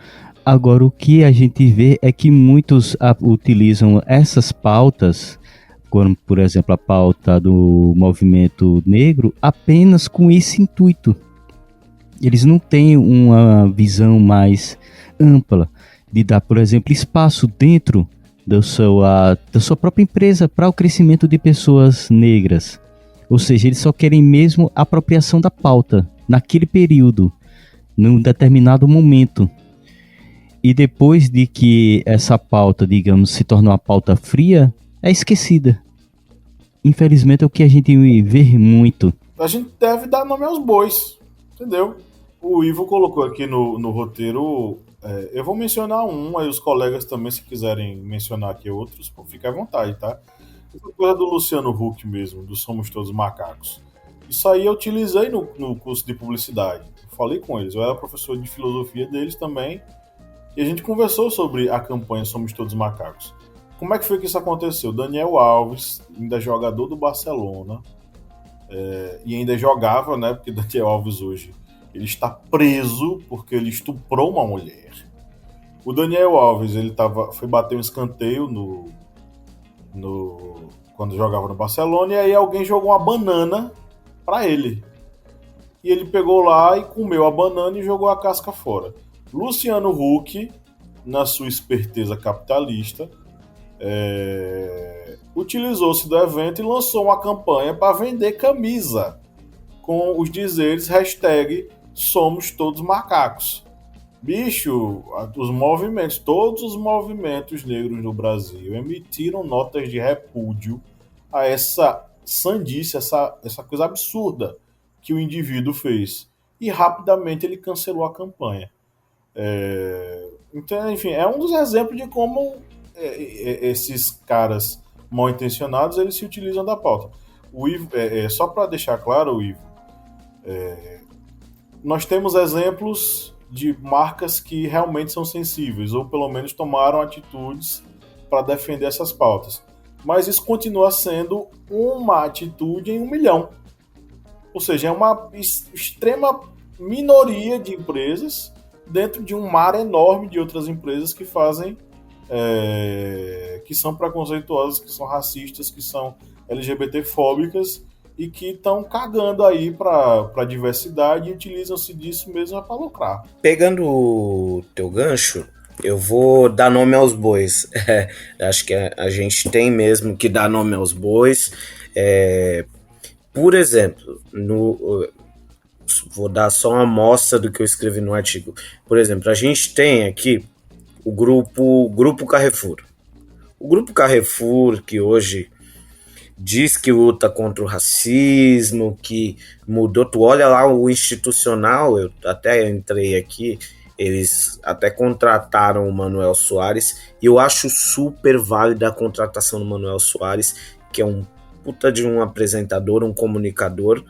Agora, o que a gente vê é que muitos utilizam essas pautas, como, por exemplo, a pauta do movimento negro, apenas com esse intuito. Eles não têm uma visão mais ampla de dar, por exemplo, espaço dentro da sua própria empresa para o crescimento de pessoas negras. Ou seja, eles só querem mesmo a apropriação da pauta naquele período, num determinado momento. E depois de que essa pauta, digamos, se torna uma pauta fria, é esquecida. Infelizmente é o que a gente vê muito. A gente deve dar nome aos bois, entendeu? O Ivo colocou aqui no roteiro, eu vou mencionar um, aí os colegas também, se quiserem mencionar aqui outros, fica à vontade, tá? Essa coisa do Luciano Huck mesmo, do Somos Todos Macacos. Isso aí eu utilizei no curso de publicidade. Eu falei com eles, eu era professor de filosofia deles também, e a gente conversou sobre a campanha Somos Todos Macacos. Como é que foi que isso aconteceu? Daniel Alves, ainda jogador do Barcelona, e ainda jogava, né? Porque Daniel Alves hoje ele está preso porque ele estuprou uma mulher. O Daniel Alves ele foi bater um escanteio quando jogava no Barcelona, e aí alguém jogou uma banana para ele. E ele pegou lá e comeu a banana e jogou a casca fora. Luciano Huck, na sua esperteza capitalista, utilizou-se do evento e lançou uma campanha para vender camisa com os dizeres #Somos Todos Macacos. Bicho, todos os movimentos negros no Brasil emitiram notas de repúdio a essa sandice, essa coisa absurda que o indivíduo fez. E rapidamente ele cancelou a campanha. Então, enfim, é um dos exemplos de como esses caras mal intencionados eles se utilizam da pauta. O Ivo, só para deixar claro, Ivo, nós temos exemplos de marcas que realmente são sensíveis, ou pelo menos tomaram atitudes para defender essas pautas. Mas isso continua sendo uma atitude em 1 milhão. Ou seja, é uma extrema minoria de empresas dentro de um mar enorme de outras empresas que fazem, que são preconceituosas, que são racistas, que são LGBT-fóbicas e que estão cagando aí para a diversidade e utilizam-se disso mesmo para lucrar. Pegando o teu gancho, eu vou dar nome aos bois. Acho que a gente tem mesmo que dar nome aos bois. Por exemplo, vou dar só uma amostra do que eu escrevi no artigo. Por exemplo, a gente tem aqui o grupo Carrefour. O grupo Carrefour, que hoje diz que luta contra o racismo, que mudou. Tu olha lá o institucional, eu até entrei aqui, eles até contrataram o Manuel Soares, e eu acho super válida a contratação do Manuel Soares, que é um puta de um apresentador, um comunicador.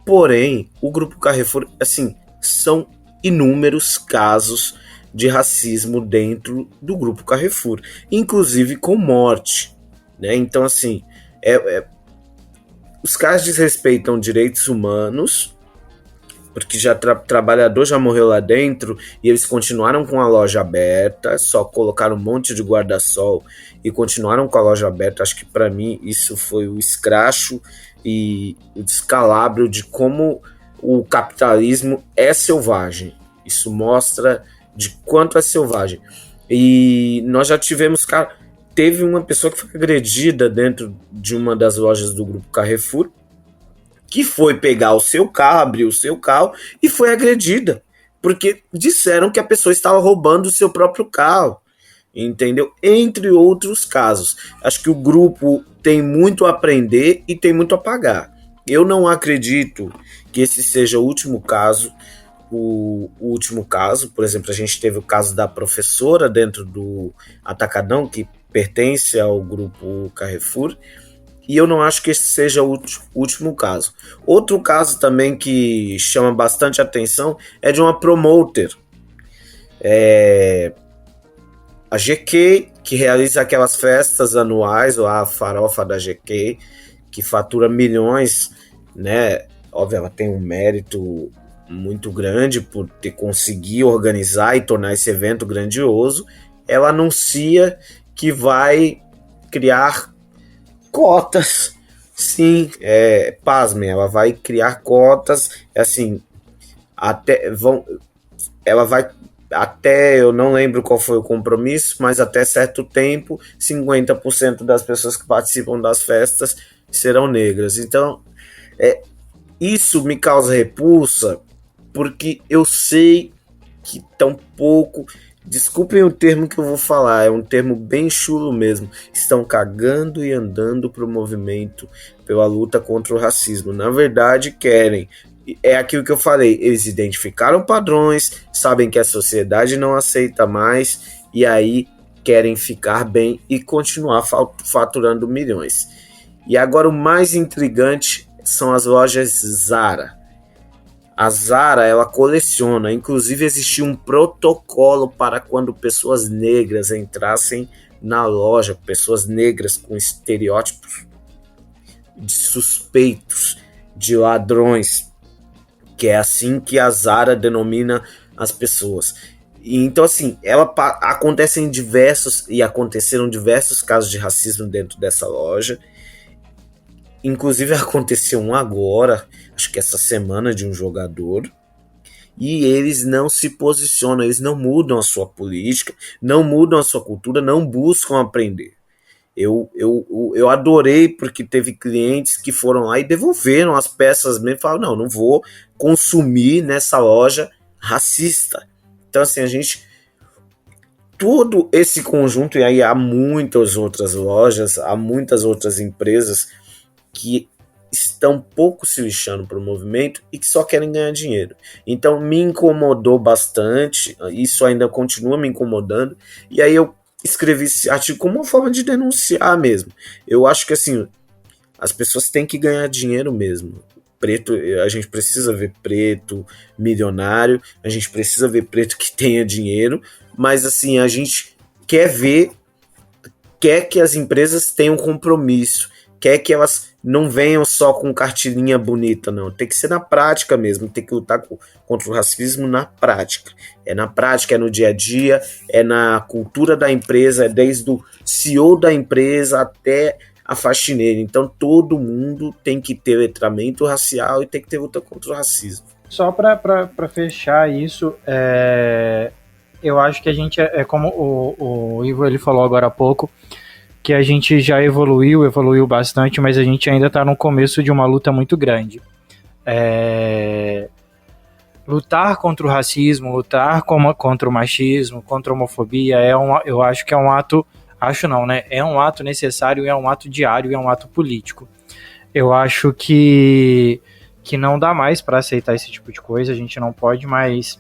Porém, o Grupo Carrefour, assim, são inúmeros casos de racismo dentro do Grupo Carrefour, inclusive com morte, né? Então, assim, os caras desrespeitam direitos humanos, porque trabalhador já morreu lá dentro e eles continuaram com a loja aberta, só colocaram um monte de guarda-sol e continuaram com a loja aberta. Acho que para mim isso foi o escracho e o descalabro de como o capitalismo é selvagem. Isso mostra de quanto é selvagem. E nós já tivemos, cara, teve uma pessoa que foi agredida dentro de uma das lojas do Grupo Carrefour, que foi pegar o seu carro, abrir o seu carro e foi agredida, porque disseram que a pessoa estava roubando o seu próprio carro, entendeu? Entre outros casos. Acho que o grupo tem muito a aprender e tem muito a pagar. Eu não acredito que esse seja o último caso. O último caso, por exemplo, a gente teve o caso da professora dentro do Atacadão, que pertence ao Grupo Carrefour, e eu não acho que esse seja o último caso. Outro caso também que chama bastante atenção é de uma promoter. A GK, que realiza aquelas festas anuais, ou a farofa da GK, que fatura milhões, né? Óbvio, ela tem um mérito muito grande por ter conseguido organizar e tornar esse evento grandioso. Ela anuncia que vai criar cotas, sim, pasmem, ela vai criar cotas, assim, ela vai, até, eu não lembro qual foi o compromisso, mas até certo tempo, 50% das pessoas que participam das festas serão negras. Então, isso me causa repulsa, porque eu sei que tampouco... Desculpem o termo que eu vou falar, é um termo bem chulo mesmo. Estão cagando e andando pro movimento, pela luta contra o racismo. Na verdade, querem. É aquilo que eu falei, eles identificaram padrões, sabem que a sociedade não aceita mais, e aí querem ficar bem e continuar faturando milhões. E agora o mais intrigante são as lojas Zara. A Zara, ela coleciona, inclusive existia um protocolo para quando pessoas negras entrassem na loja, pessoas negras com estereótipos de suspeitos, de ladrões, que é assim que a Zara denomina as pessoas. E então, assim, aconteceram diversos casos de racismo dentro dessa loja. Inclusive aconteceu um agora, acho que essa semana, de um jogador, e eles não se posicionam, eles não mudam a sua política, não mudam a sua cultura, não buscam aprender. Eu adorei, porque teve clientes que foram lá e devolveram as peças mesmo, e falaram, não vou consumir nessa loja racista. Então, assim, todo esse conjunto, e aí há muitas outras lojas, há muitas outras empresas que estão pouco se lixando para o movimento e que só querem ganhar dinheiro. Então me incomodou bastante, isso ainda continua me incomodando, e aí eu escrevi esse artigo como uma forma de denunciar mesmo. Eu acho que, assim, as pessoas têm que ganhar dinheiro mesmo. Preto, a gente precisa ver preto milionário, a gente precisa ver preto que tenha dinheiro, mas, assim, a gente quer que as empresas tenham compromisso, quer que elas não venham só com cartilinha bonita, não. Tem que ser na prática mesmo, tem que lutar contra o racismo na prática. É na prática, é no dia a dia, é na cultura da empresa, é desde o CEO da empresa até a faxineira. Então todo mundo tem que ter letramento racial e tem que ter luta contra o racismo. Só para fechar isso, eu acho que a gente, como o Ivo ele falou agora há pouco, que a gente já evoluiu bastante, mas a gente ainda está no começo de uma luta muito grande. Lutar contra o racismo, lutar contra o machismo, contra a homofobia, eu acho que é um ato Acho não, né? É um ato necessário, é um ato diário, é um ato político. Eu acho que não dá mais para aceitar esse tipo de coisa, a gente não pode mais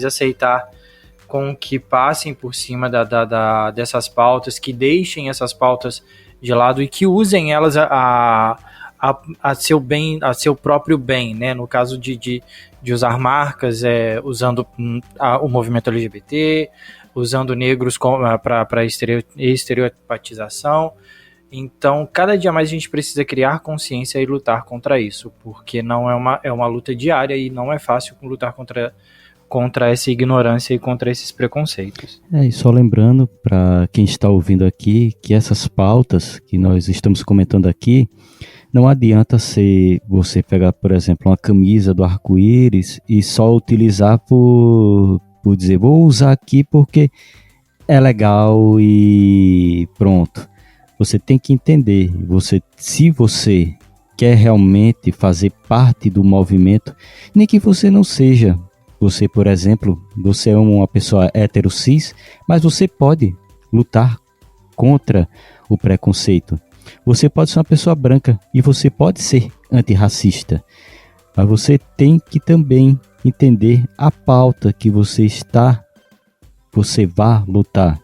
aceitar com que passem por cima dessas pautas, que deixem essas pautas de lado e que usem elas a seu bem, a seu próprio bem, né? No caso de usar marcas, usando o movimento LGBT, usando negros para estereotipização. Então, cada dia mais a gente precisa criar consciência e lutar contra isso, porque não é uma luta diária e não é fácil lutar contra essa ignorância e contra esses preconceitos. E só lembrando para quem está ouvindo aqui que essas pautas que nós estamos comentando aqui, não adianta você pegar, por exemplo, uma camisa do arco-íris e só utilizar por dizer, vou usar aqui porque é legal e pronto. Você tem que entender, se você quer realmente fazer parte do movimento, nem que você não seja, você, por exemplo, você é uma pessoa hétero cis, mas você pode lutar contra o preconceito. Você pode ser uma pessoa branca e você pode ser antirracista, mas você tem que também entender a pauta que você vai lutar.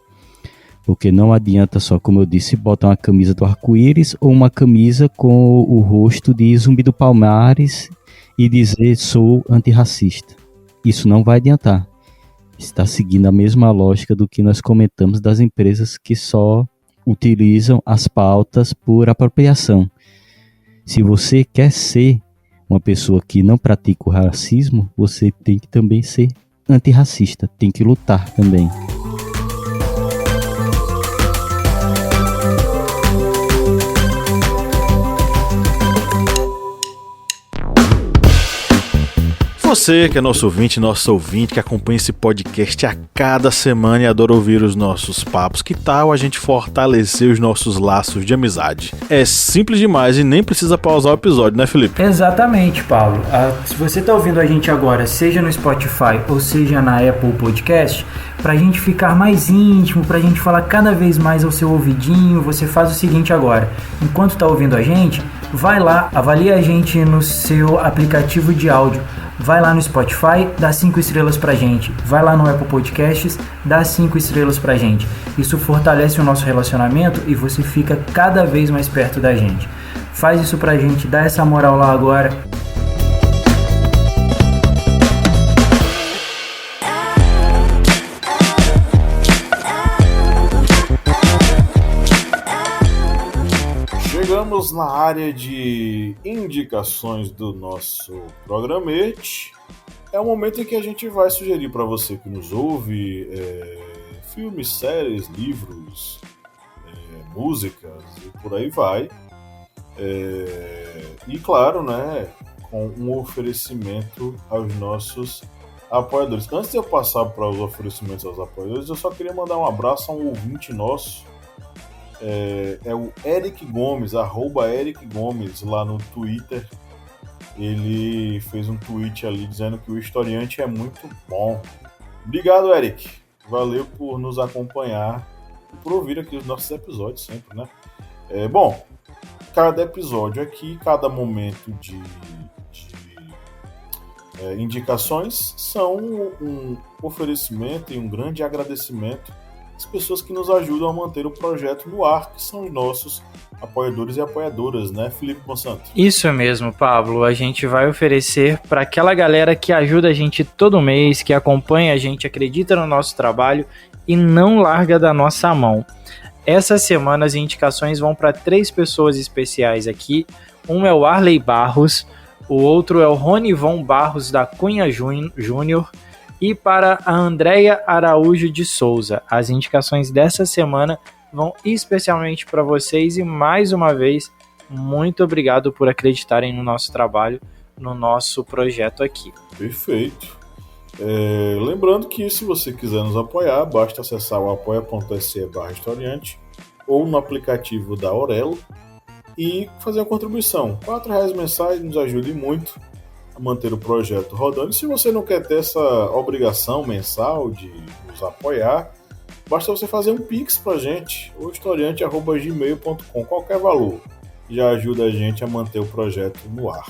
Porque não adianta só, como eu disse, botar uma camisa do arco-íris ou uma camisa com o rosto de Zumbi do Palmares e dizer sou antirracista. Isso não vai adiantar. Está seguindo a mesma lógica do que nós comentamos das empresas que só utilizam as pautas por apropriação. Se você quer ser uma pessoa que não pratica o racismo, você tem que também ser antirracista, tem que lutar também. Você que é nosso ouvinte, que acompanha esse podcast a cada semana e adora ouvir os nossos papos, que tal a gente fortalecer os nossos laços de amizade? É simples demais e nem precisa pausar o episódio, né, Felipe? Exatamente, Paulo. Se você está ouvindo a gente agora, seja no Spotify ou seja na Apple Podcast, para a gente ficar mais íntimo, para a gente falar cada vez mais ao seu ouvidinho, você faz o seguinte agora. Enquanto está ouvindo a gente, vai lá, avalia a gente no seu aplicativo de áudio. Vai lá no Spotify, dá 5 estrelas pra gente. Vai lá no Apple Podcasts, dá 5 estrelas pra gente. Isso fortalece o nosso relacionamento e você fica cada vez mais perto da gente. Faz isso pra gente, dá essa moral lá agora. Chegamos na área de indicações do nosso programete. É o momento em que a gente vai sugerir para você que nos ouve filmes, séries, livros, músicas e por aí vai. E claro, né, com um oferecimento aos nossos apoiadores. Antes de eu passar para os oferecimentos aos apoiadores, eu só queria mandar um abraço a um ouvinte nosso. É o Eric Gomes, @Eric Gomes, lá no Twitter. Ele fez um tweet ali dizendo que o historiante é muito bom. Obrigado, Eric. Valeu por nos acompanhar e por ouvir aqui os nossos episódios sempre, né? Bom, cada episódio aqui, cada momento de indicações são um oferecimento e um grande agradecimento as pessoas que nos ajudam a manter o projeto no ar, que são os nossos apoiadores e apoiadoras, né, Felipe Monsanto? Isso mesmo, Pablo. A gente vai oferecer para aquela galera que ajuda a gente todo mês, que acompanha a gente, acredita no nosso trabalho e não larga da nossa mão. Essa semana as indicações vão para 3 pessoas especiais aqui. Um é o Arley Barros, o outro é o Ronivon Barros da Cunha Júnior, e para a Andréia Araújo de Souza. As indicações dessa semana vão especialmente para vocês e, mais uma vez, muito obrigado por acreditarem no nosso trabalho, no nosso projeto aqui. Perfeito. Lembrando que se você quiser nos apoiar, basta acessar o apoia.se/historiante ou no aplicativo da Aurelo e fazer uma contribuição. R$4 mensais nos ajude muito manter o projeto rodando. E se você não quer ter essa obrigação mensal de nos apoiar, basta você fazer um pix pra gente, ou historiante@gmail.com, qualquer valor já ajuda a gente a manter o projeto no ar.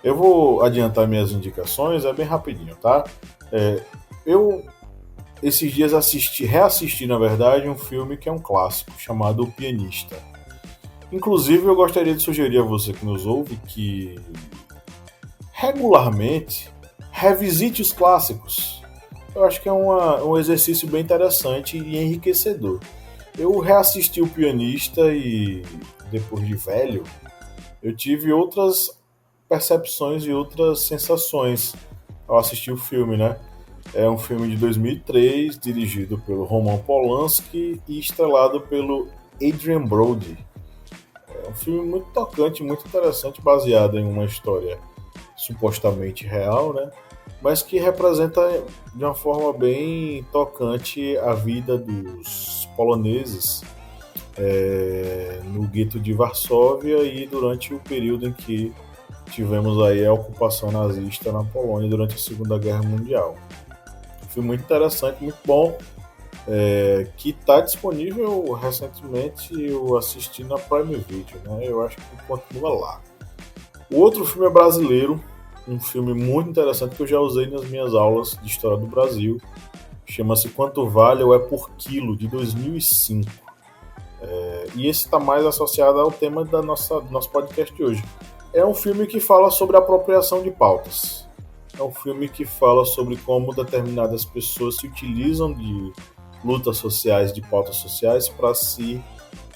Eu vou adiantar minhas indicações, é bem rapidinho, tá? Eu, esses dias, reassisti, na verdade, um filme que é um clássico, chamado O Pianista. Inclusive, eu gostaria de sugerir a você que nos ouve que, regularmente, revisite os clássicos. Eu acho que é um exercício bem interessante e enriquecedor. Eu reassisti O Pianista e, depois de velho, eu tive outras percepções e outras sensações ao assistir o filme, né? É um filme de 2003, dirigido pelo Roman Polanski e estrelado pelo Adrien Brody. É um filme muito tocante, muito interessante, baseado em uma história supostamente real, né? Mas que representa de uma forma bem tocante a vida dos poloneses no gueto de Varsóvia e durante o período em que tivemos aí a ocupação nazista na Polônia durante a Segunda Guerra Mundial. Um filme muito interessante, muito bom, que está disponível recentemente, eu assisti na Prime Video, né? Eu acho que continua lá. O outro filme é brasileiro, um filme muito interessante que eu já usei nas minhas aulas de História do Brasil, chama-se Quanto Vale ou É Por Quilo, de 2005. E esse está mais associado ao tema do nosso podcast de hoje. É um filme que fala sobre apropriação de pautas. É um filme que fala sobre como determinadas pessoas se utilizam de lutas sociais, de pautas sociais, para se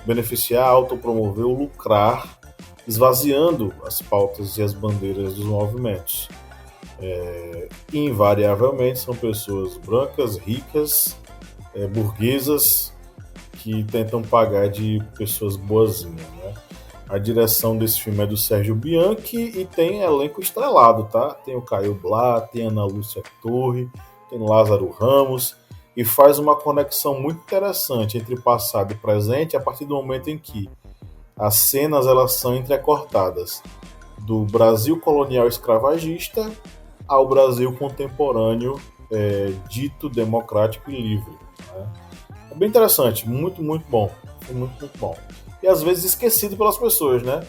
beneficiar, autopromover ou lucrar, esvaziando as pautas e as bandeiras dos movimentos. Invariavelmente são pessoas brancas, ricas, burguesas, que tentam pagar de pessoas boazinhas, né? A direção desse filme é do Sérgio Bianchi e tem elenco estrelado, tá? Tem o Caio Blá, tem Ana Lúcia Torre, tem Lázaro Ramos, e faz uma conexão muito interessante entre passado e presente a partir do momento em que as cenas elas são entrecortadas do Brasil colonial escravagista ao Brasil contemporâneo dito democrático e livre, né? É bem interessante, muito, muito bom. Muito, muito bom. E às vezes esquecido pelas pessoas, né?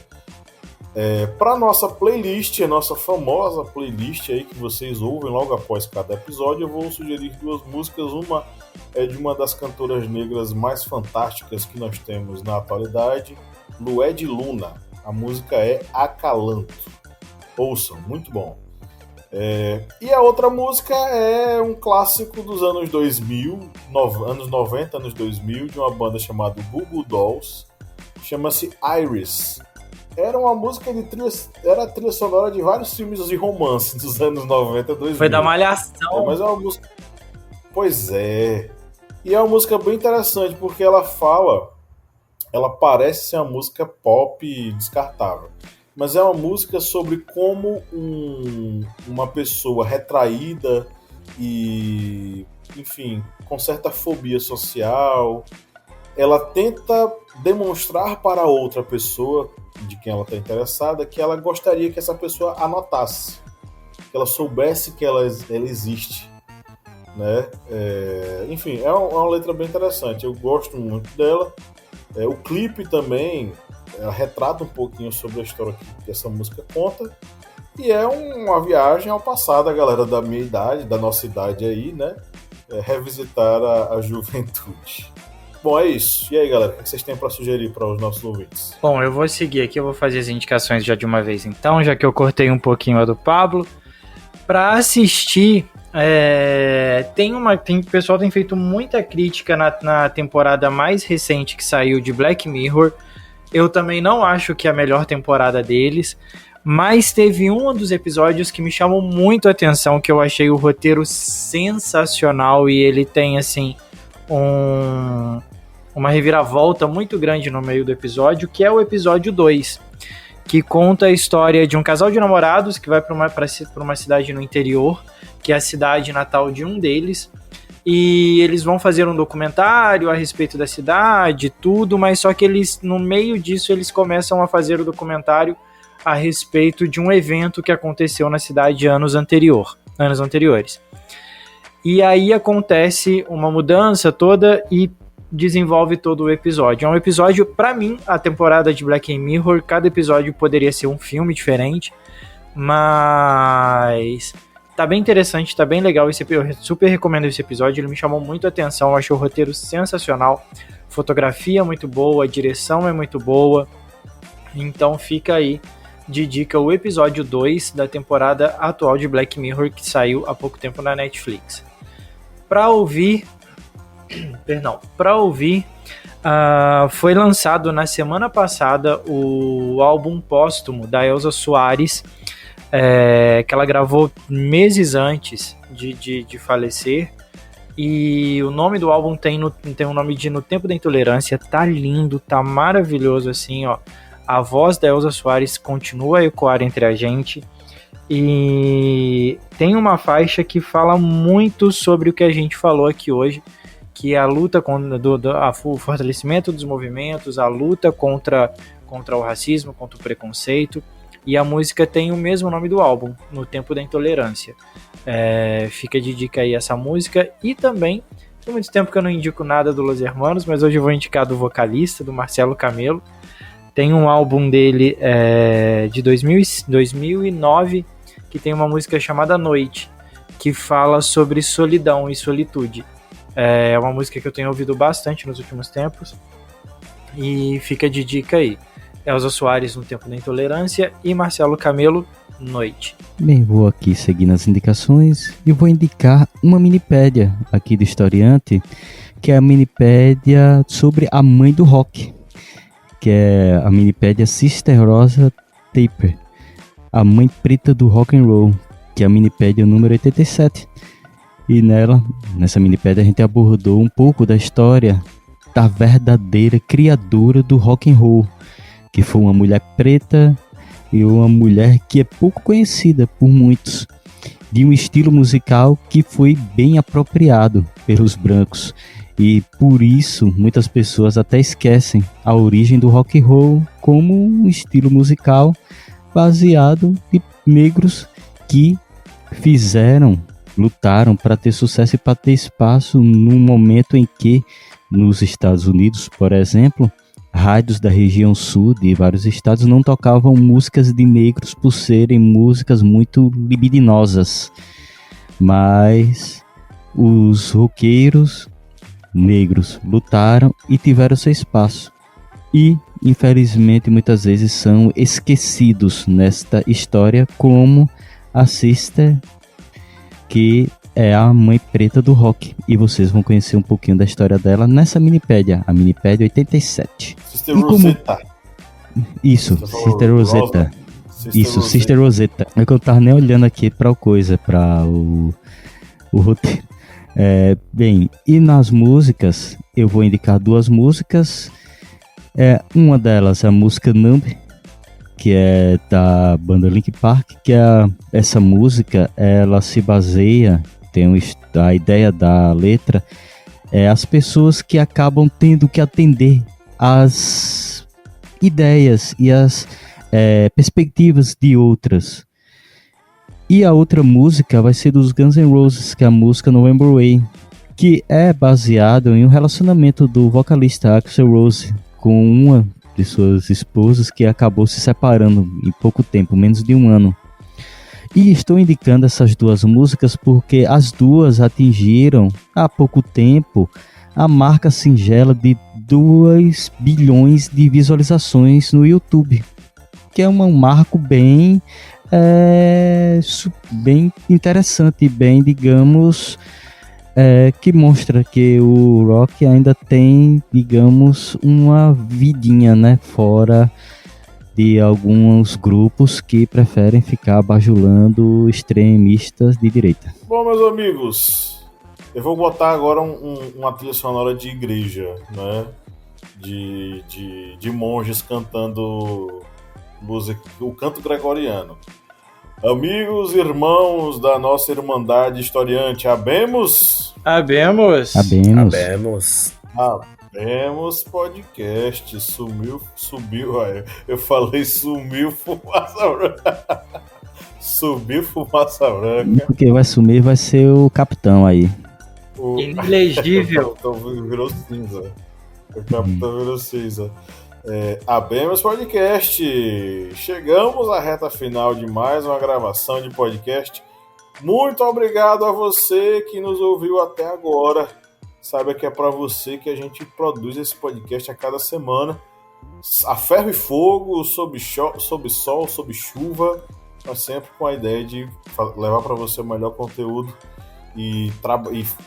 Para nossa playlist, a nossa famosa playlist aí que vocês ouvem logo após cada episódio, eu vou sugerir duas músicas. Uma é de uma das cantoras negras mais fantásticas que nós temos na atualidade, Lued Luna. A música é Acalanto. Ouçam, muito bom. E a outra música é um clássico dos anos 2000, anos 90, anos 2000, de uma banda chamada Goo Goo Dolls, chama-se Iris. Era uma música era a trilha sonora de vários filmes de romance dos anos 90, 2000. Foi da Malhação. Mas é uma música... Pois é. E é uma música bem interessante, porque ela parece ser uma música pop descartável. Mas é uma música sobre como uma pessoa retraída e, enfim, com certa fobia social, ela tenta demonstrar para outra pessoa de quem ela está interessada que ela gostaria que essa pessoa a notasse, que ela soubesse que ela existe, né? Enfim, é uma letra bem interessante, eu gosto muito dela. O clipe também retrata um pouquinho sobre a história que essa música conta, e é uma viagem ao passado, a galera da minha idade, da nossa idade aí, né? Revisitar a juventude. Bom, é isso. E aí, galera, o que vocês têm para sugerir para os nossos ouvintes? Bom, eu vou seguir aqui, eu vou fazer as indicações já de uma vez então, já que eu cortei um pouquinho a do Pablo. Para assistir, o pessoal tem feito muita crítica na temporada mais recente que saiu de Black Mirror. Eu também não acho que é a melhor temporada deles, mas teve um dos episódios que me chamou muito a atenção, que eu achei o roteiro sensacional e ele tem, assim, uma reviravolta muito grande no meio do episódio, que é o episódio 2, que conta a história de um casal de namorados que vai para uma cidade no interior, que é a cidade natal de um deles, e eles vão fazer um documentário a respeito da cidade, tudo, mas só que eles, no meio disso, eles começam a fazer o documentário a respeito de um evento que aconteceu na cidade anos anteriores. E aí acontece uma mudança toda e desenvolve todo o episódio. É um episódio, pra mim, a temporada de Black Mirror, cada episódio poderia ser um filme diferente, mas tá bem interessante, tá bem legal. Eu super recomendo esse episódio, ele me chamou muito a atenção, eu achei o roteiro sensacional, fotografia muito boa, a direção é muito boa, então fica aí de dica o episódio 2 da temporada atual de Black Mirror, que saiu há pouco tempo na Netflix. Para ouvir, foi lançado na semana passada o álbum póstumo da Elza Soares, que ela gravou meses antes de falecer, e o nome do álbum tem o nome de No Tempo da Intolerância. Tá lindo, tá maravilhoso, assim, ó. A voz da Elza Soares continua a ecoar entre a gente, e tem uma faixa que fala muito sobre o que a gente falou aqui hoje, que é a luta o fortalecimento dos movimentos, a luta contra o racismo, contra o preconceito, e a música tem o mesmo nome do álbum, No Tempo da Intolerância. Fica de dica aí essa música, e também, tem muito tempo que eu não indico nada do Los Hermanos, mas hoje eu vou indicar do vocalista, do Marcelo Camelo. Tem um álbum dele de 2009, que tem uma música chamada Noite, que fala sobre solidão e solitude. É uma música que eu tenho ouvido bastante nos últimos tempos, e fica de dica aí. Elza Soares, No Tempo da Intolerância, e Marcelo Camelo, Noite. Bem, vou aqui seguir nas indicações e vou indicar uma minipédia aqui do Historiante, que é a minipédia sobre a mãe do rock, que é a minipédia Sister Rosa Taper, a mãe preta do rock and roll, que é a minipédia número 87. E nessa minipédia a gente abordou um pouco da história da verdadeira criadora do rock and roll, que foi uma mulher preta e uma mulher que é pouco conhecida por muitos, de um estilo musical que foi bem apropriado pelos brancos, e por isso muitas pessoas até esquecem a origem do rock and roll como um estilo musical baseado em negros que lutaram para ter sucesso e para ter espaço num momento em que, nos Estados Unidos, por exemplo, rádios da região sul de vários estados não tocavam músicas de negros por serem músicas muito libidinosas, mas os roqueiros negros lutaram e tiveram seu espaço, e infelizmente muitas vezes são esquecidos nesta história, como a Sister, que é a mãe preta do rock, e vocês vão conhecer um pouquinho da história dela nessa minipédia, a minipédia 87. Sister Rosetta. Isso, Sister Rosetta. Isso, Sister Rosetta. É que eu tava nem olhando aqui para o roteiro. Bem, e nas músicas, eu vou indicar duas músicas. Uma delas é a música Numb, que é da banda Linkin Park, que essa música, ela se baseia, a ideia da letra, as pessoas que acabam tendo que atender às ideias e às perspectivas de outras. E a outra música vai ser dos Guns N' Roses, que é a música November Rain, que é baseado em um relacionamento do vocalista Axl Rose com uma de suas esposas, que acabou se separando em pouco tempo, menos de um ano. E estou indicando essas duas músicas porque as duas atingiram há pouco tempo a marca singela de 2 bilhões de visualizações no YouTube, que é um marco bem interessante, bem, digamos, que mostra que o rock ainda tem, digamos, uma vidinha, né, fora de alguns grupos que preferem ficar bajulando extremistas de direita. Bom, meus amigos, eu vou botar agora uma trilha sonora de igreja, né, de monges cantando música, o canto gregoriano. Amigos, irmãos da nossa Irmandade Historiante, habemos? Habemos. Habemos podcast. Subiu, eu falei sumiu, fumaça. Subiu fumaça branca. Porque vai sumir vai ser o capitão aí. O Inelegível. capitão virou cinza. O capitão virou cinza. Abemos Podcast. Chegamos à reta final de mais uma gravação de podcast. Muito obrigado a você que nos ouviu até agora. Saiba que é para você que a gente produz esse podcast a cada semana. A ferro e fogo, sob sol, sob chuva, mas sempre com a ideia de levar para você o melhor conteúdo e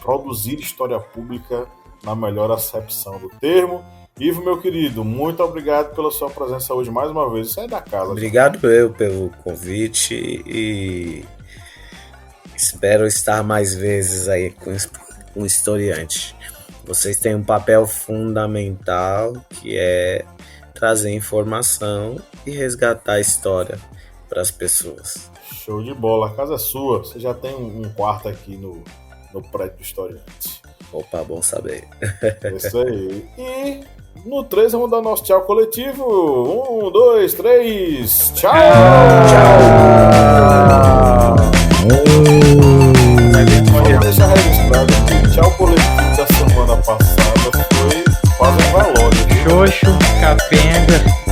produzir história pública na melhor acepção do termo. Ivo, meu querido, muito obrigado pela sua presença hoje mais uma vez. Isso é da casa. Obrigado pelo convite e espero estar mais vezes aí com o historiante. Vocês têm um papel fundamental que é trazer informação e resgatar a história para as pessoas. Show de bola, a casa é sua. Você já tem um quarto aqui no prédio do historiante. Opa, bom saber. É isso aí. E no 3 vamos dar nosso tchau coletivo. 1, 2, 3. Tchau! Tchau! Vou deixar registrado que o tchau coletivo da semana passada foi quase um velório. Xoxo, capenga.